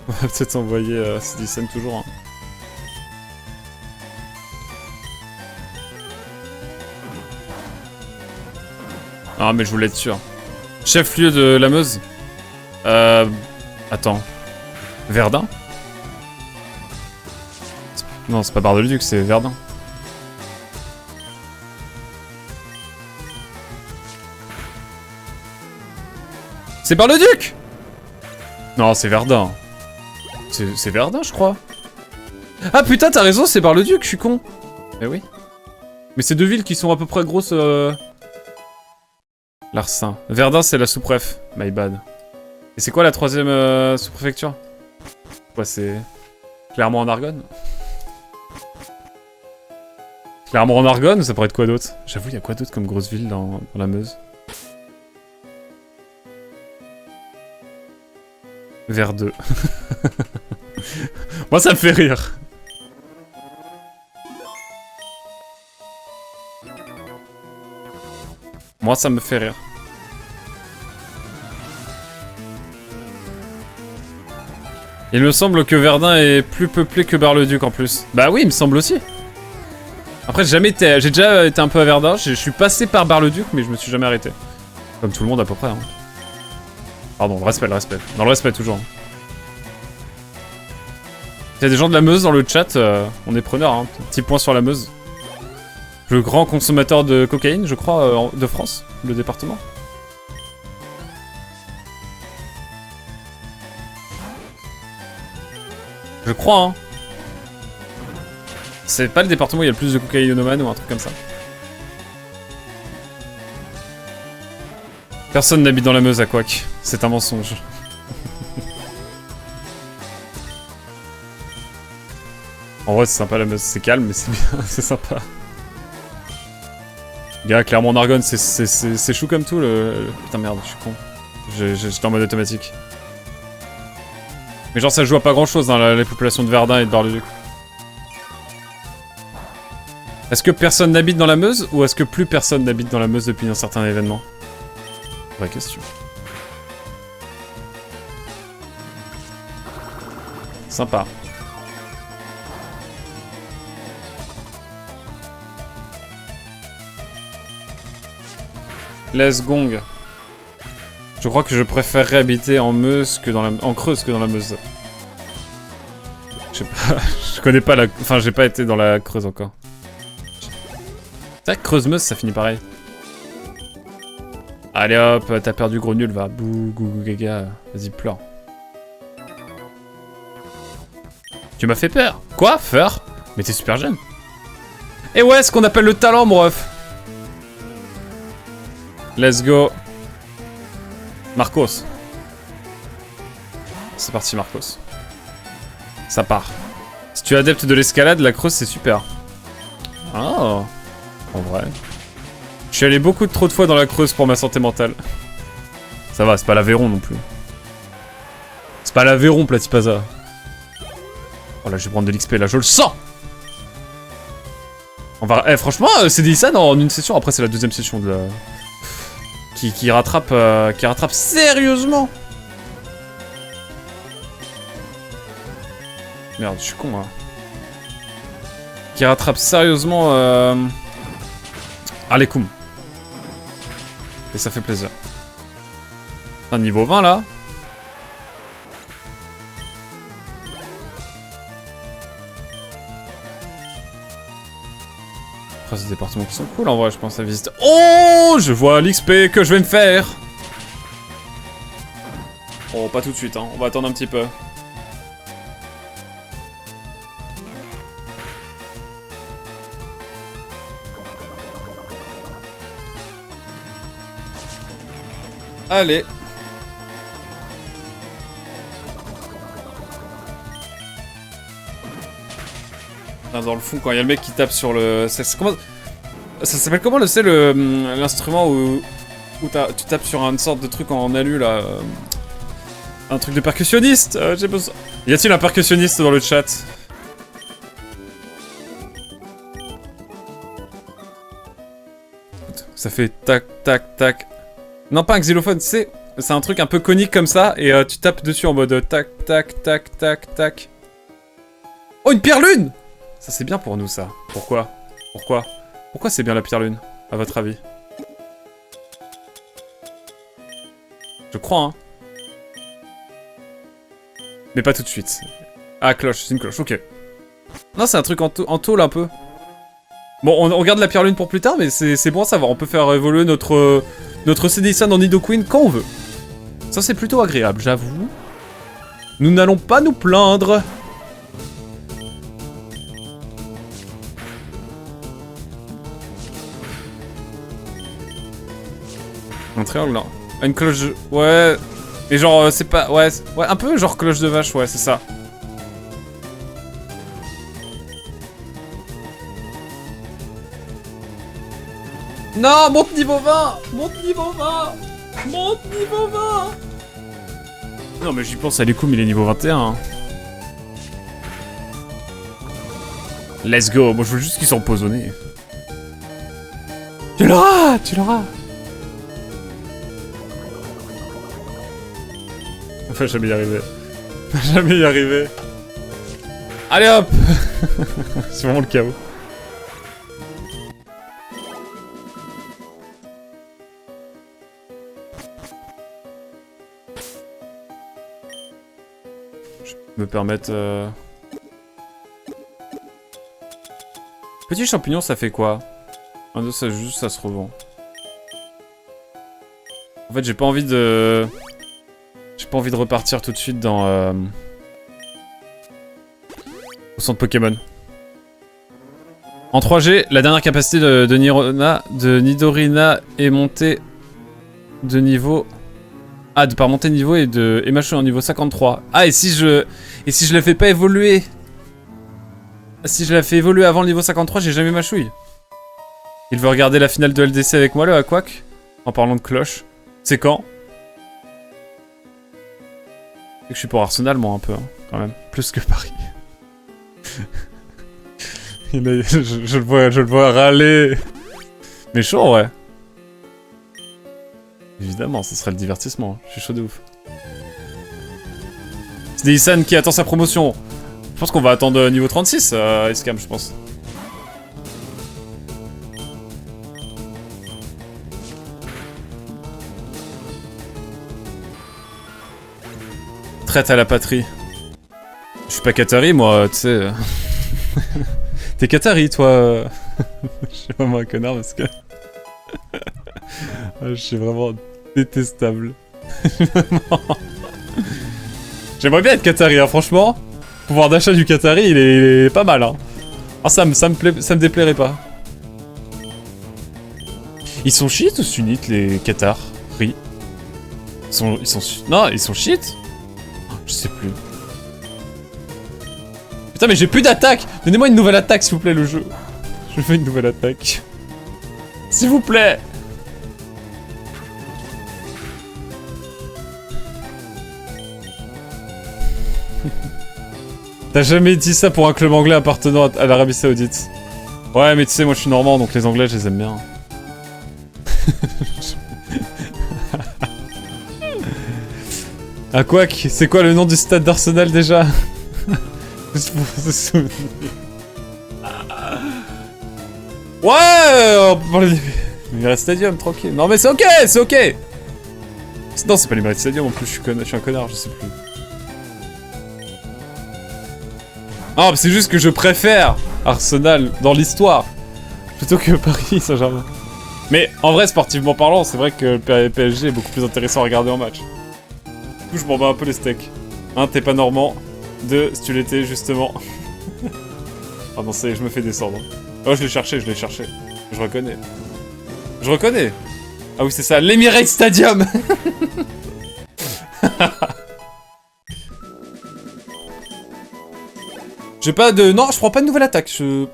On va peut-être envoyer CDI-san toujours. Hein. Ah mais je voulais être sûr. Chef-lieu de la Meuse. Attends. Verdun? Non, c'est pas Bar-le-Duc, c'est Verdun. C'est Bar-le-Duc! Non, c'est Verdun. C'est Verdun, je crois. Ah putain, t'as raison, c'est Bar-le-Duc, je suis con. Eh oui. Mais c'est 2 villes qui sont à peu près grosses... Larsin. Verdun, c'est la sous-préf. My bad. Et c'est quoi la 3ème sous-préfecture? Ouais, c'est... Clermont en Argonne. Clermont en Argonne, ça pourrait être quoi d'autre? J'avoue, il y a quoi d'autre comme grosse ville dans la Meuse? Vers 2. Moi, ça me fait rire. Moi, ça me fait rire. Il me semble que Verdun est plus peuplé que Bar-le-Duc en plus. Bah oui, il me semble aussi. Après, j'ai déjà été un peu à Verdun. Je suis passé par Bar-le-Duc, mais je me suis jamais arrêté. Comme tout le monde à peu près. Hein. Pardon, le respect, le respect. Dans le respect toujours. Il y a des gens de la Meuse dans le chat, on est preneurs. Hein. Petit point sur la Meuse. Le grand consommateur de cocaïne, je crois, de France, le département. Je crois, hein. C'est pas le département où il y a le plus de cocaïnomanes ou un truc comme ça. Personne n'habite dans la Meuse à Couac. C'est un mensonge. En vrai, c'est sympa la Meuse. C'est calme, mais c'est bien. C'est sympa. Gars, clairement, Argonne, c'est chou comme tout. Putain, merde, je suis con. J'étais en mode automatique. Mais genre, ça joue à pas grand chose dans les populations de Verdun et de Bar-le-Duc. Est-ce que personne n'habite dans la Meuse ou est-ce que plus personne n'habite dans la Meuse depuis un certain événement? Vraie question. Sympa. Les Gong. Je crois que je préférerais habiter en Meuse que en Creuse que dans la Meuse. Je sais pas, je connais pas la... Enfin, j'ai pas été dans la Creuse encore. C'est vrai que Creuse-Meuse, ça finit pareil. Allez hop, t'as perdu gros nul, va. Bouh, gou, gaga. Vas-y, pleure. Tu m'as fait peur. Quoi? Peur? Mais t'es super jeune. Et ouais, ce qu'on appelle le talent, mon ref. Let's go. Marcos. C'est parti, Marcos. Ça part. Si tu es adepte de l'escalade, la Creuse, c'est super. Oh. En vrai. Je suis allé beaucoup trop de fois dans la Creuse pour ma santé mentale. Ça va, c'est pas l'Aveyron non plus. C'est pas l'Aveyron, Platipaza. Oh là, je vais prendre de l'XP, là, je le sens. On va... Eh, franchement, c'est dit ça en une session. Après, c'est la deuxième session de la... Qui rattrape sérieusement. Merde, je suis con, là. Qui rattrape sérieusement... Alekoum. Et ça fait plaisir. Un niveau 20, là. Après, c'est des départements qui sont cool, en vrai, je pense, à visiter. Oh, je vois l'XP que je vais me faire. Oh, pas tout de suite, hein. On va attendre un petit peu. Allez. Dans le fond, quand il y a le mec qui tape sur le... Ça s'appelle comment, c'est l'instrument où tu tapes sur une sorte de truc en alu, là. Un truc de percussionniste. J'ai besoin... Y a-t-il un percussionniste dans le chat? Ça fait tac, tac, tac. Non, pas un xylophone, c'est un truc un peu conique comme ça, et tu tapes dessus en mode tac, tac, tac, tac, tac. Oh, une pierre lune! Ça, c'est bien pour nous, ça. Pourquoi? Pourquoi c'est bien la pierre lune, à votre avis? Je crois, hein. Mais pas tout de suite. Ah, cloche, c'est une cloche, ok. Non, c'est un truc en tôle, un peu. Bon, on garde la pierre lune pour plus tard, mais c'est bon à savoir. On peut faire évoluer notre Cédric en Nidoqueen quand on veut. Ça, c'est plutôt agréable, j'avoue. Nous n'allons pas nous plaindre. Un triangle, là. Une cloche de... Ouais... Mais genre, c'est pas... Ouais, un peu genre cloche de vache, ouais, c'est ça. Non, monte niveau 20! Monte niveau 20! Monte niveau 20! Non mais j'y pense, Alekoum il est niveau 21. Hein. Let's go, moi je veux juste qu'ils sont empoisonnés. Tu l'auras. Enfin, jamais y arriver. Jamais y arriver. Allez hop. C'est vraiment le chaos. Je peux me permettre... Petit champignon, ça fait quoi? Un de ça, juste, ça se revend. En fait, j'ai pas envie de... J'ai pas envie de repartir tout de suite dans... Au centre Pokémon. En 3G, la dernière capacité de Nidorina est montée de niveau... Ah, de par monter de niveau et de Emachu en niveau 53. Ah, et si je la fais pas évoluer... Si je la fais évoluer avant le niveau 53, j'ai jamais Machouille. Il veut regarder la finale de LDC avec moi, le Aquac? En parlant de cloche. C'est quand? C'est que je suis pour Arsenal, moi, un peu, hein, quand même. Plus que Paris. je le vois râler. Mais chaud, ouais. Évidemment, ce serait le divertissement. Je suis chaud de ouf. C'est Isan qui attend sa promotion. Je pense qu'on va attendre niveau 36, Escam, je pense. Traite à la patrie. Je suis pas Qatari, moi, tu sais. T'es Qatari, toi. Je suis vraiment un connard parce que... Je suis vraiment détestable. J'aimerais bien être Qatari, hein, franchement. Le pouvoir d'achat du Qatari, il est pas mal, hein. Ah, ça me déplairait pas. Ils sont chiites ou sunnites, les Qatars? Oui. Non, ils sont chiites? Je sais plus. Putain, mais j'ai plus d'attaque! Donnez-moi une nouvelle attaque, s'il vous plaît, le jeu. Je veux une nouvelle attaque. S'il vous plaît! T'as jamais dit ça pour un club anglais appartenant à l'Arabie Saoudite. Ouais, mais tu sais, moi je suis normand, donc les Anglais, je les aime bien. Ah, quoi? C'est quoi le nom du stade d'Arsenal déjà? Juste pour se souvenir. Ouais, on peut parler du Emirates Stadium, tranquille. Non mais c'est ok, c'est ok. Non, c'est pas l'Emirates Stadium en plus, je suis un connard, je sais plus. Ah, c'est juste que je préfère Arsenal dans l'histoire plutôt que Paris Saint-Germain. Mais en vrai, sportivement parlant, c'est vrai que le PSG est beaucoup plus intéressant à regarder en match. Du coup, je m'en bats un peu les steaks. Un, t'es pas normand. Deux, si tu l'étais, justement. Pardon, ça y est, je me fais descendre. Oh, je l'ai cherché. Je reconnais. Je reconnais. Ah oui, c'est ça, l'Emirates Stadium. J'ai pas de... Non, je prends pas de nouvelle attaque, Mais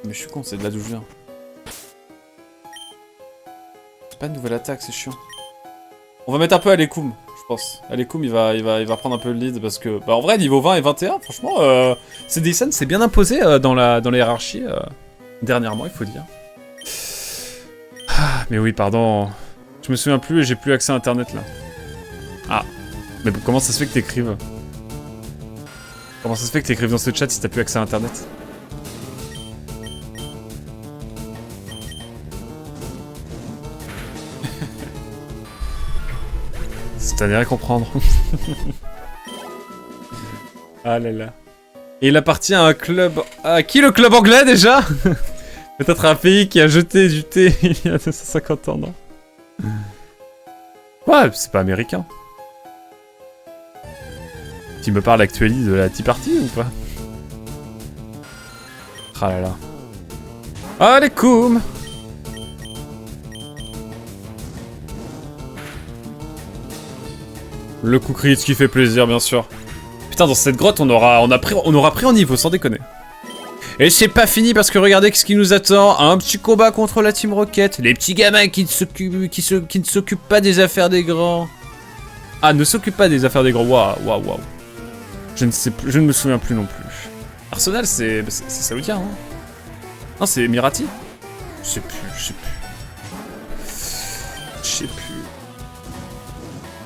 je suis con, c'est de là d'où je viens. Pas de nouvelle attaque, c'est chiant. On va mettre un peu Alekoum, je pense. Alekoum, il va prendre un peu le lead parce que... Bah en vrai, niveau 20 et 21, franchement, CDSN s'est bien imposé dans la hiérarchie dernièrement, il faut dire. Ah, mais oui, pardon. Je me souviens plus et j'ai plus accès à internet là. Ah. Mais comment ça se fait que t'écrives? Comment ça se fait que t'écrives dans ce chat si t'as plus accès à internet? C'est à comprendre. Ah là là. Et il appartient à un club... À qui le club anglais déjà? Peut-être un pays qui a jeté du thé il y a 250 ans, non? Ouais, c'est pas américain. Tu me parles actuellement de la Tea Party ou pas? Ah là là. Alekoum. Le coup crit qui fait plaisir, bien sûr. Putain, dans cette grotte, on aura pris en niveau, sans déconner. Et c'est pas fini parce que regardez ce qui nous attend. Un petit combat contre la Team Rocket. Les petits gamins qui ne s'occupent pas des affaires des grands. Ah, ne s'occupent pas des affaires des grands. Waouh. Je ne sais plus, je ne me souviens plus non plus. Arsenal, c'est saoudien, hein? Non, c'est Emirati? Je sais plus.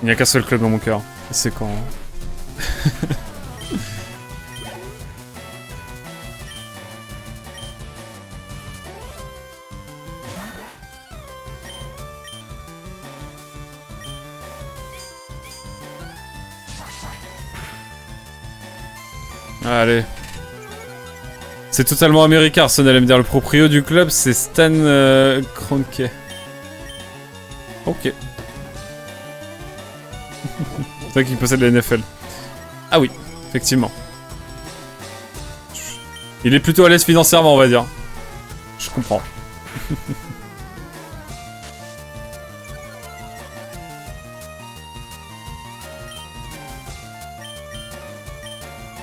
Il n'y a qu'un seul club dans mon cœur. C'est quand? Allez. C'est totalement américain, Arsenal aime dire. Le proprio du club, c'est Stan Kroenke. Ok. C'est toi qui possède la NFL. Ah oui, effectivement. Il est plutôt à l'aise financièrement, on va dire. Je comprends.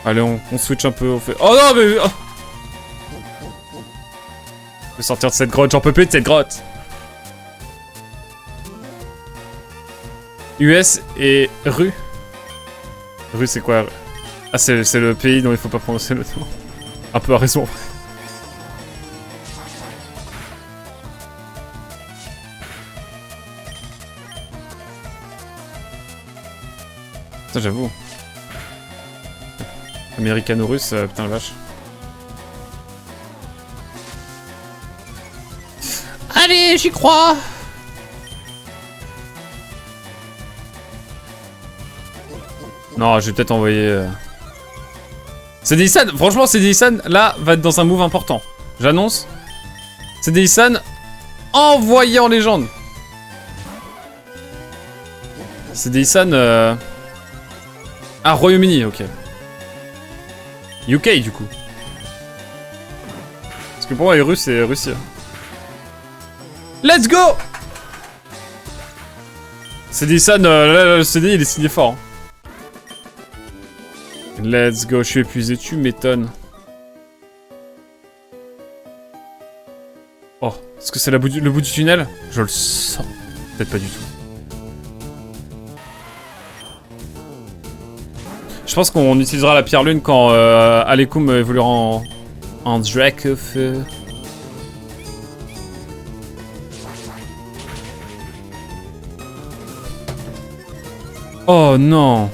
Allez, on switch un peu, on fait... Oh non, mais... Oh, je vais sortir de cette grotte, j'en peux plus de cette grotte. US et Rue. Rue, c'est quoi? Ah, c'est le pays dont il faut pas prononcer le nom. Un peu à raison. Ça, j'avoue. Américano-russe, putain la vache. Allez, j'y crois. Non, je vais peut-être envoyer... CDI-san, franchement, CDI-san, là, va être dans un move important. J'annonce. CDI-san, envoyé en légende. CDI-san... Ah, Royaume-Uni, ok. UK, du coup. Parce que pour moi, les Russes, c'est Russie. Let's go! CDI-san, là, le CDI, il est signé fort. Hein. Let's go, je suis épuisé, tu m'étonnes. Oh, est-ce que c'est le bout du tunnel? Je le sens. Peut-être pas du tout. Je pense qu'on utilisera la pierre lune quand Alekoum évoluera en Drake of Feu. Oh non.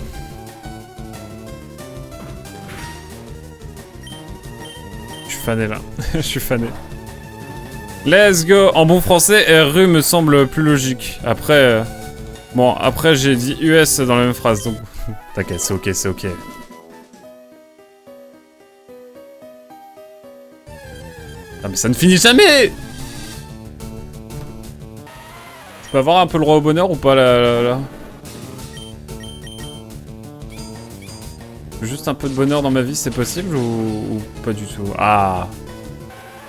Je suis fané là. Je suis fané. Let's go. En bon français, RU me semble plus logique. Après... Bon, après j'ai dit US dans la même phrase, donc... T'inquiète, c'est ok, c'est ok. Ah mais ça ne finit jamais! Je peux avoir un peu le roi au bonheur ou pas là? Juste un peu de bonheur dans ma vie, c'est possible ou pas du tout? Ah.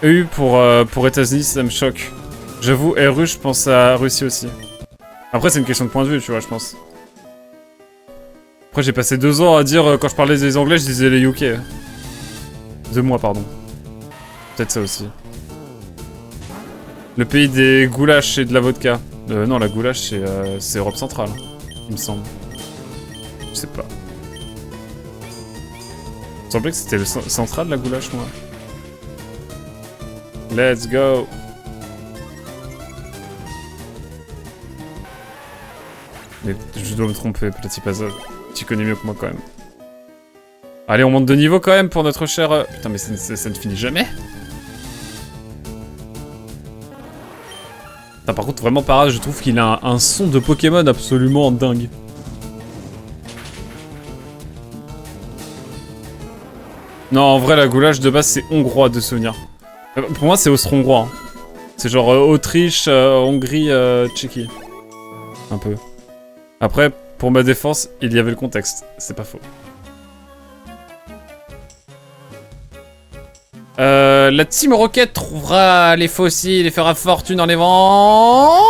EU pour États-Unis, ça me choque. J'avoue, RU, je pense à Russie aussi. Après, c'est une question de point de vue, tu vois, je pense. Après, j'ai passé 2 ans à dire, quand je parlais des Anglais, je disais les UK. 2 mois, pardon. Peut-être ça aussi. Le pays des goulash et de la vodka. Non, la goulash, c'est Europe centrale, il me semble. Je sais pas. Il me semblait que c'était le central, la goulash, moi. Let's go. Mais je dois me tromper, petit Pazol. Tu connais mieux que moi, quand même. Allez, on monte de niveau, quand même, pour notre cher... Putain, mais ça ne finit jamais. Putain, par contre, vraiment, Parade, je trouve qu'il a un son de Pokémon absolument dingue. Non, en vrai, la goulash, de base, c'est hongrois, de souvenir. Pour moi, c'est austro-hongrois. Hein. C'est genre Autriche, Hongrie, Tchéquie. Un peu. Après, pour ma défense, il y avait le contexte. C'est pas faux. La Team Rocket trouvera les fossiles et fera fortune en les vendant.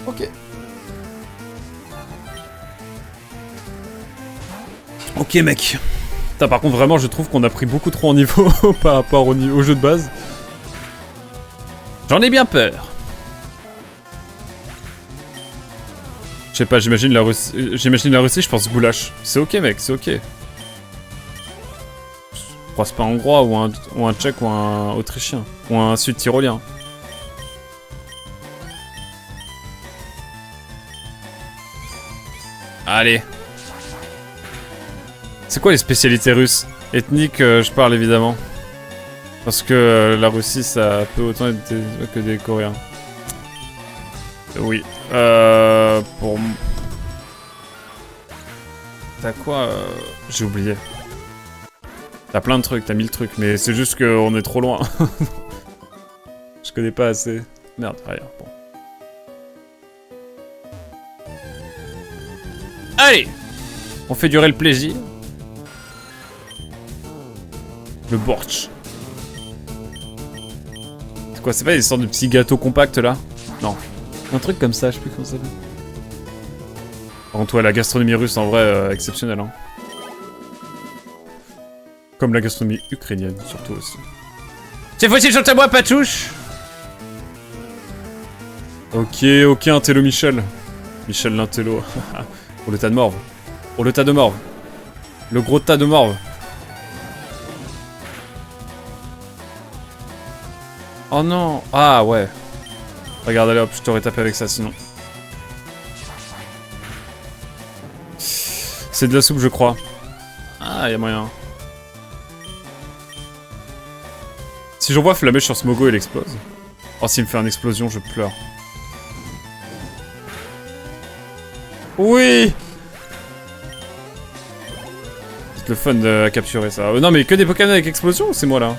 Ok. Ok, mec. Putain, par contre, vraiment, je trouve qu'on a pris beaucoup trop en niveau par rapport au jeu de base. J'en ai bien peur. Je sais pas, j'imagine la Russie, je pense goulash. C'est ok, mec, c'est ok. Je crois c'est pas hongrois ou un tchèque ou un autrichien. Ou un sud-tyrolien. Allez. C'est quoi les spécialités russes? Ethniques, je parle évidemment. Parce que la Russie, ça peut autant être que des Coréens. Oui. Pour... T'as quoi J'ai oublié. T'as plein de trucs, t'as 1000 trucs, mais c'est juste qu'on est trop loin. Je connais pas assez. Merde, rien, bon. Allez! On fait durer le plaisir. Le bortsch. C'est quoi, c'est pas des sortes de petits gâteaux compacts là? Non. Un truc comme ça, je sais plus comment ça s'appelle. Par contre, ouais, la gastronomie russe en vrai, exceptionnelle. Hein. Comme la gastronomie ukrainienne, surtout aussi. C'est facile, chante à moi, Patouche! Ok, un télo Michel. Michel l'intello. Pour le tas de morve. Pour le tas de morve. Le gros tas de morve. Oh non! Ah ouais. Regarde, allez hop, je t'aurais tapé avec ça sinon. C'est de la soupe, je crois. Ah, y'a moyen. Si j'envoie Flamèche sur Smogo, il explose. Oh, s'il me fait une explosion, je pleure. Oui! C'est le fun de capturer ça. Non, mais que des Pokémon avec explosion ou c'est moi là?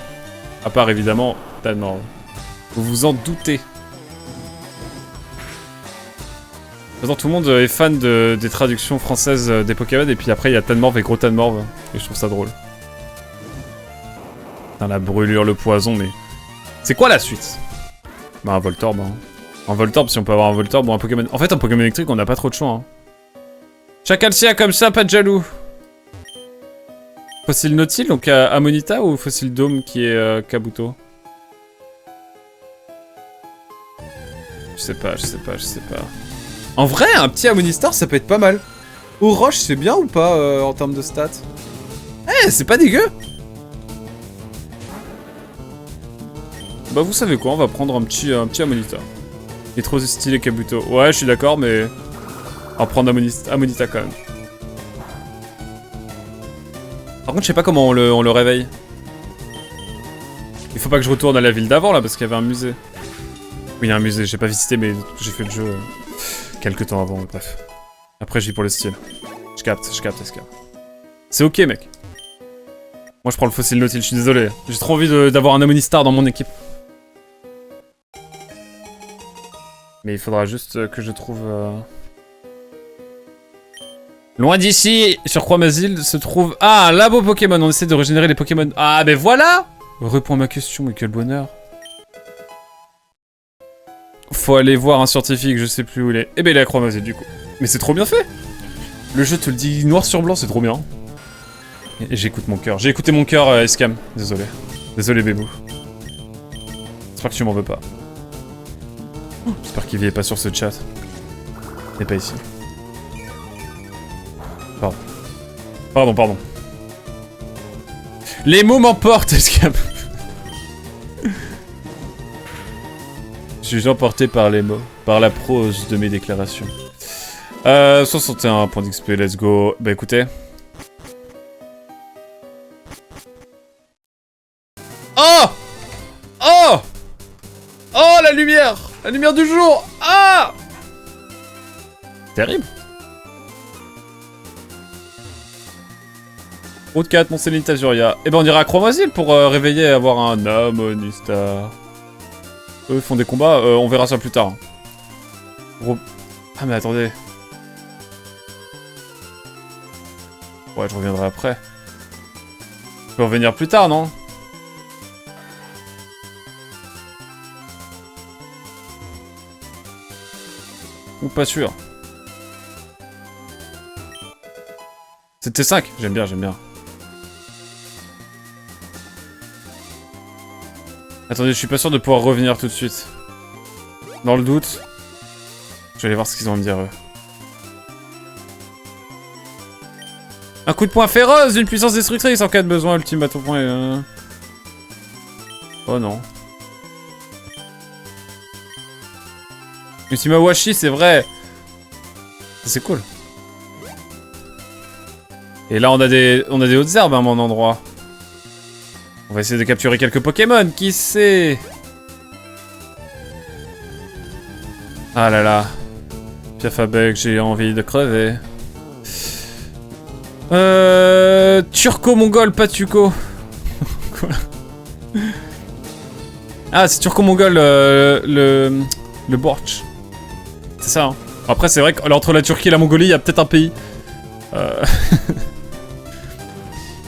À part évidemment, Tanmorve. Vous vous en doutez. Maintenant, tout le monde est fan des traductions françaises des Pokémon, et puis après, il y a Tanmorve et Gros Tanmorve, et je trouve ça drôle. Putain, la brûlure, le poison, mais... C'est quoi la suite? Bah, un Voltorb, hein. Un Voltorb, si on peut avoir un Voltorb ou un Pokémon... En fait, un Pokémon électrique, on n'a pas trop de choix, hein. Chacalcia, comme ça, pas de jaloux. Fossile Nautil, donc Amonita, ou Fossile Dome, qui est Kabuto? Je sais pas. En vrai, un petit Amonistar, ça peut être pas mal. Ou Roche, c'est bien ou pas en termes de stats? Eh, c'est pas dégueu. Bah vous savez quoi, on va prendre un petit Amonita. Il est trop stylé Kabuto. Ouais, je suis d'accord, mais... On va prendre Amonita quand même. Par contre, je sais pas comment on le réveille. Il faut pas que je retourne à la ville d'avant, là, parce qu'il y avait un musée. Oui, il y a un musée, j'ai pas visité, mais j'ai fait le jeu... quelques temps avant, bref. Après, je vis pour le style. Je capte, SK. C'est ok, mec. Moi, je prends le fossile Nautil, je suis désolé. J'ai trop envie d'avoir un Amonistar dans mon équipe. Mais il faudra juste que je trouve... Loin d'ici, sur Croix-Mazil, se trouve... Ah, un labo Pokémon, on essaie de régénérer les Pokémon. Ah, ben voilà! Réponds à ma question, mais quel bonheur. Faut aller voir un scientifique, je sais plus où il est. Eh ben il est à Croix-Mazil du coup. Mais c'est trop bien fait. Le jeu te le dit noir sur blanc, c'est trop bien. Et j'écoute mon cœur. J'ai écouté mon cœur, Escam. Désolé. Désolé, Bébou. J'espère que tu m'en veux pas. J'espère qu'il est pas sur ce chat. Il n'est pas ici. Pardon. Les mots m'emportent, Escam. Je suis emporté par les mots, par la prose de mes déclarations. 61 points d'XP, let's go. Bah écoutez. Oh! Oh, la lumière! La lumière du jour! Ah! Terrible. Route 4, Mont-Céline, Tazuria. Eh ben on ira à Croix-Mazil pour réveiller et avoir un Amonistar. Eux font des combats, on verra ça plus tard. Ah mais attendez. Ouais, je reviendrai après. Je peux revenir plus tard, non? Ou pas sûr. C'était 5, j'aime bien. Attendez, je suis pas sûr de pouvoir revenir tout de suite. Dans le doute, je vais aller voir ce qu'ils ont à me dire, eux. Un coup de poing féroce d'une puissance destructrice en cas de besoin ultimate au point. Oh non. Ultima Washi, c'est vrai. C'est cool. Et là, on a des hautes herbes à mon endroit. On va essayer de capturer quelques Pokémon, qui sait? Ah là là. Piafabec, j'ai envie de crever. Turco-mongol, pas Tuco. Quoi? Ah, c'est Turco-mongol, le Borch. C'est ça, hein. Après, c'est vrai qu'entre la Turquie et la Mongolie, il y a peut-être un pays.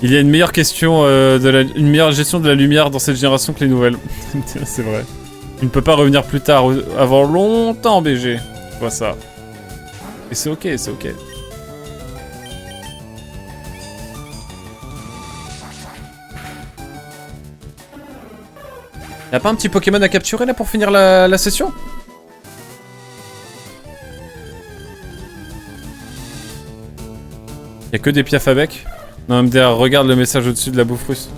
Il y a une meilleure question, une meilleure gestion de la lumière dans cette génération que les nouvelles. C'est vrai. Il ne peut pas revenir plus tard, avant longtemps, BG. Je vois ça. Et c'est ok, c'est ok. Y'a pas un petit Pokémon à capturer là pour finir la session? Y'a que des Piafabec? Non, MDR, regarde le message au-dessus de la bouffe russe.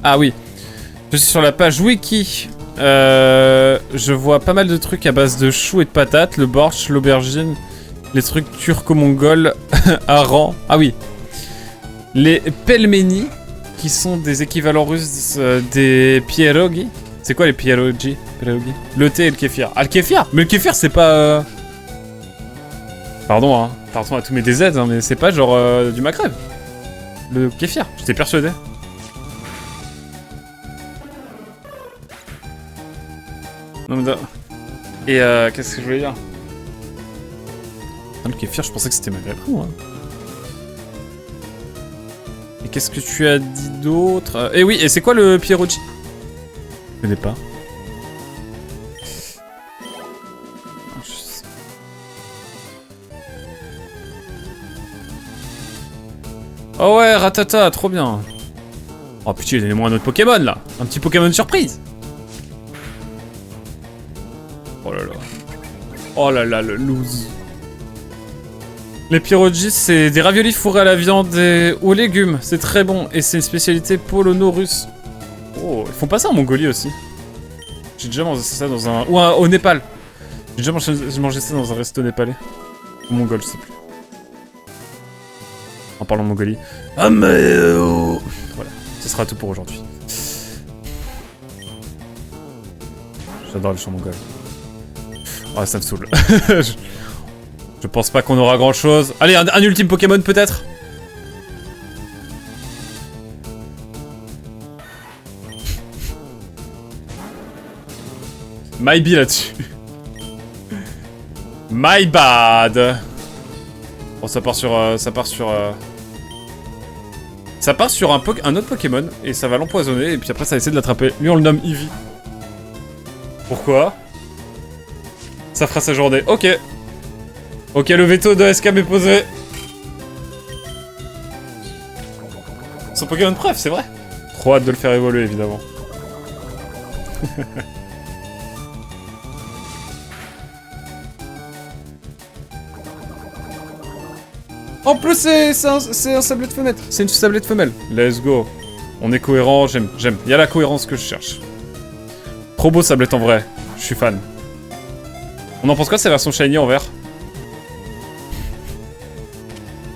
Ah oui. Je suis sur la page wiki. Je vois pas mal de trucs à base de choux et de patates. Le borsch, l'aubergine, les trucs turco-mongols, haran. Ah oui. Les pelmeni, qui sont des équivalents russes des pierogi. C'est quoi les pierogi? Le thé et le kéfir. Ah, le kéfir? Mais le kéfir, c'est pas... Pardon, hein. Pardon à tous mes DZ, hein, mais c'est pas genre du Maghreb. Le kéfir, j'étais persuadé. Non mais... Et qu'est-ce que je voulais dire? Ah, le kéfir, je pensais que c'était Maghreb, moi. Et qu'est-ce que tu as dit d'autre? Eh oui, et c'est quoi le pierogi? Je connais pas. Oh ouais, Ratata, trop bien. Oh putain, donnez-moi un autre Pokémon là. Un petit Pokémon surprise. Oh là là. Oh là là, le loose. Les pierogis, c'est des raviolis fourrés à la viande et aux légumes. C'est très bon et c'est une spécialité polono-russe. Oh, ils font pas ça en Mongolie aussi. J'ai déjà mangé ça dans un... Ou au Népal. J'ai déjà mangé ça dans un resto népalais. Ou mongol, je sais plus. En parlant de Mongolie. Ah mais... Voilà, ce sera tout pour aujourd'hui. J'adore le chant mongol. Ah, ça me saoule. Je pense pas qu'on aura grand chose. Allez, un ultime Pokémon peut-être? My bee là-dessus. My bad. Bon, ça part sur... Ça part sur un autre Pokémon, et ça va l'empoisonner, et puis après ça va essayer de l'attraper. Lui on le nomme Eevee. Pourquoi? Ça fera sa journée. Ok. Ok, le veto de SK m'est posé. Son Pokémon preuve, c'est vrai. Trop hâte de le faire évoluer, évidemment. En plus, c'est un sablette femelle. C'est une sablette femelle. Let's go. On est cohérent, j'aime. Il y a la cohérence que je cherche. Trop beau sablette en vrai. Je suis fan. On en pense quoi, sa version shiny en vert?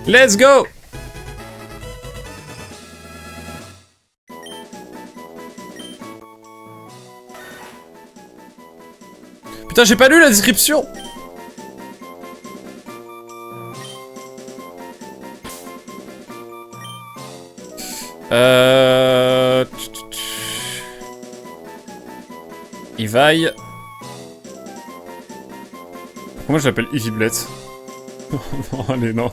Let's go! Putain, j'ai pas lu la description! Evaille. Pourquoi moi je l'appelle Eevee Blitz? Non, allez, non.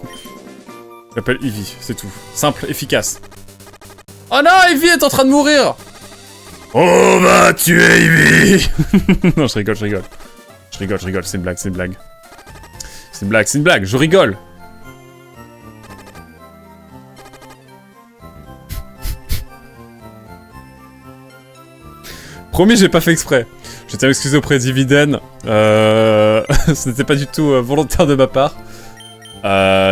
Je l'appelle Eevee, c'est tout. Simple, efficace. Oh non, Eevee est en train de mourir! On va tuer Eevee! Non, je rigole. Je rigole, c'est une blague. C'est une blague, je rigole! Promis, j'ai pas fait exprès. Je tiens à m'excuser auprès d'Ividen. Ce n'était pas du tout volontaire de ma part.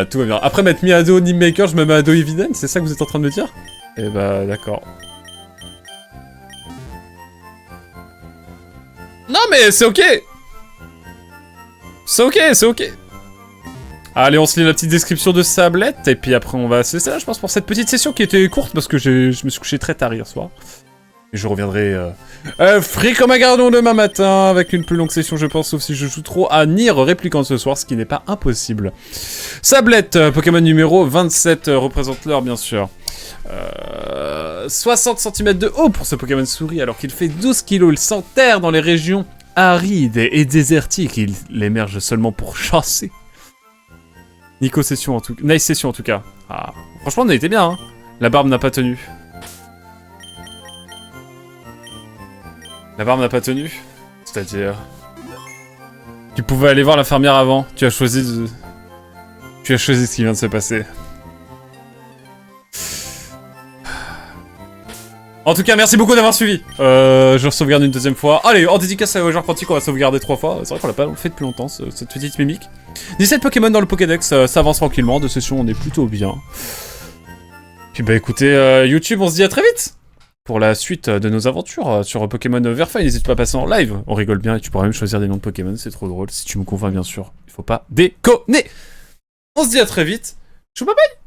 Tout va bien. Après m'être mis à dos Nimemaker, je me mets à dos Eviden, c'est ça que vous êtes en train de me dire? Eh bah d'accord. Non mais c'est ok. C'est ok, c'est ok. Allez, on se lit la petite description de Sablette, et puis après on va se laisser là, je pense, pour cette petite session qui était courte, parce que je me suis couché très tard hier soir. Et je reviendrai frais comme un gardon demain matin, avec une plus longue session, je pense, sauf si je joue trop à Nier Répliquant ce soir, ce qui n'est pas impossible. Sablette, Pokémon numéro 27, représente l'heure, bien sûr. 60 cm de haut pour ce Pokémon souris, alors qu'il fait 12 kg, il s'enterre dans les régions arides et désertiques, il émerge seulement pour chasser. Nice session en tout cas. Ah, franchement, on a été bien, hein. La barbe n'a pas tenu. La barbe n'a pas tenu. C'est-à-dire... Tu pouvais aller voir la fermière avant. Tu as choisi ce qui vient de se passer. En tout cas, merci beaucoup d'avoir suivi. Je sauvegarde une deuxième fois. Allez, en dédicace à Joueur Quantique, on va sauvegarder 3 fois. C'est vrai qu'on l'a pas fait depuis longtemps, cette petite mimique. 17 Pokémon dans le Pokédex, ça avance tranquillement. De session, on est plutôt bien. Puis bah écoutez, YouTube, on se dit à très vite pour la suite de nos aventures sur Pokémon Verfeuille. N'hésite pas à passer en live, on rigole bien et tu pourras même choisir des noms de Pokémon, c'est trop drôle. Si tu me convaincs, bien sûr, il faut pas déconner. On se dit à très vite. Chou bye bye.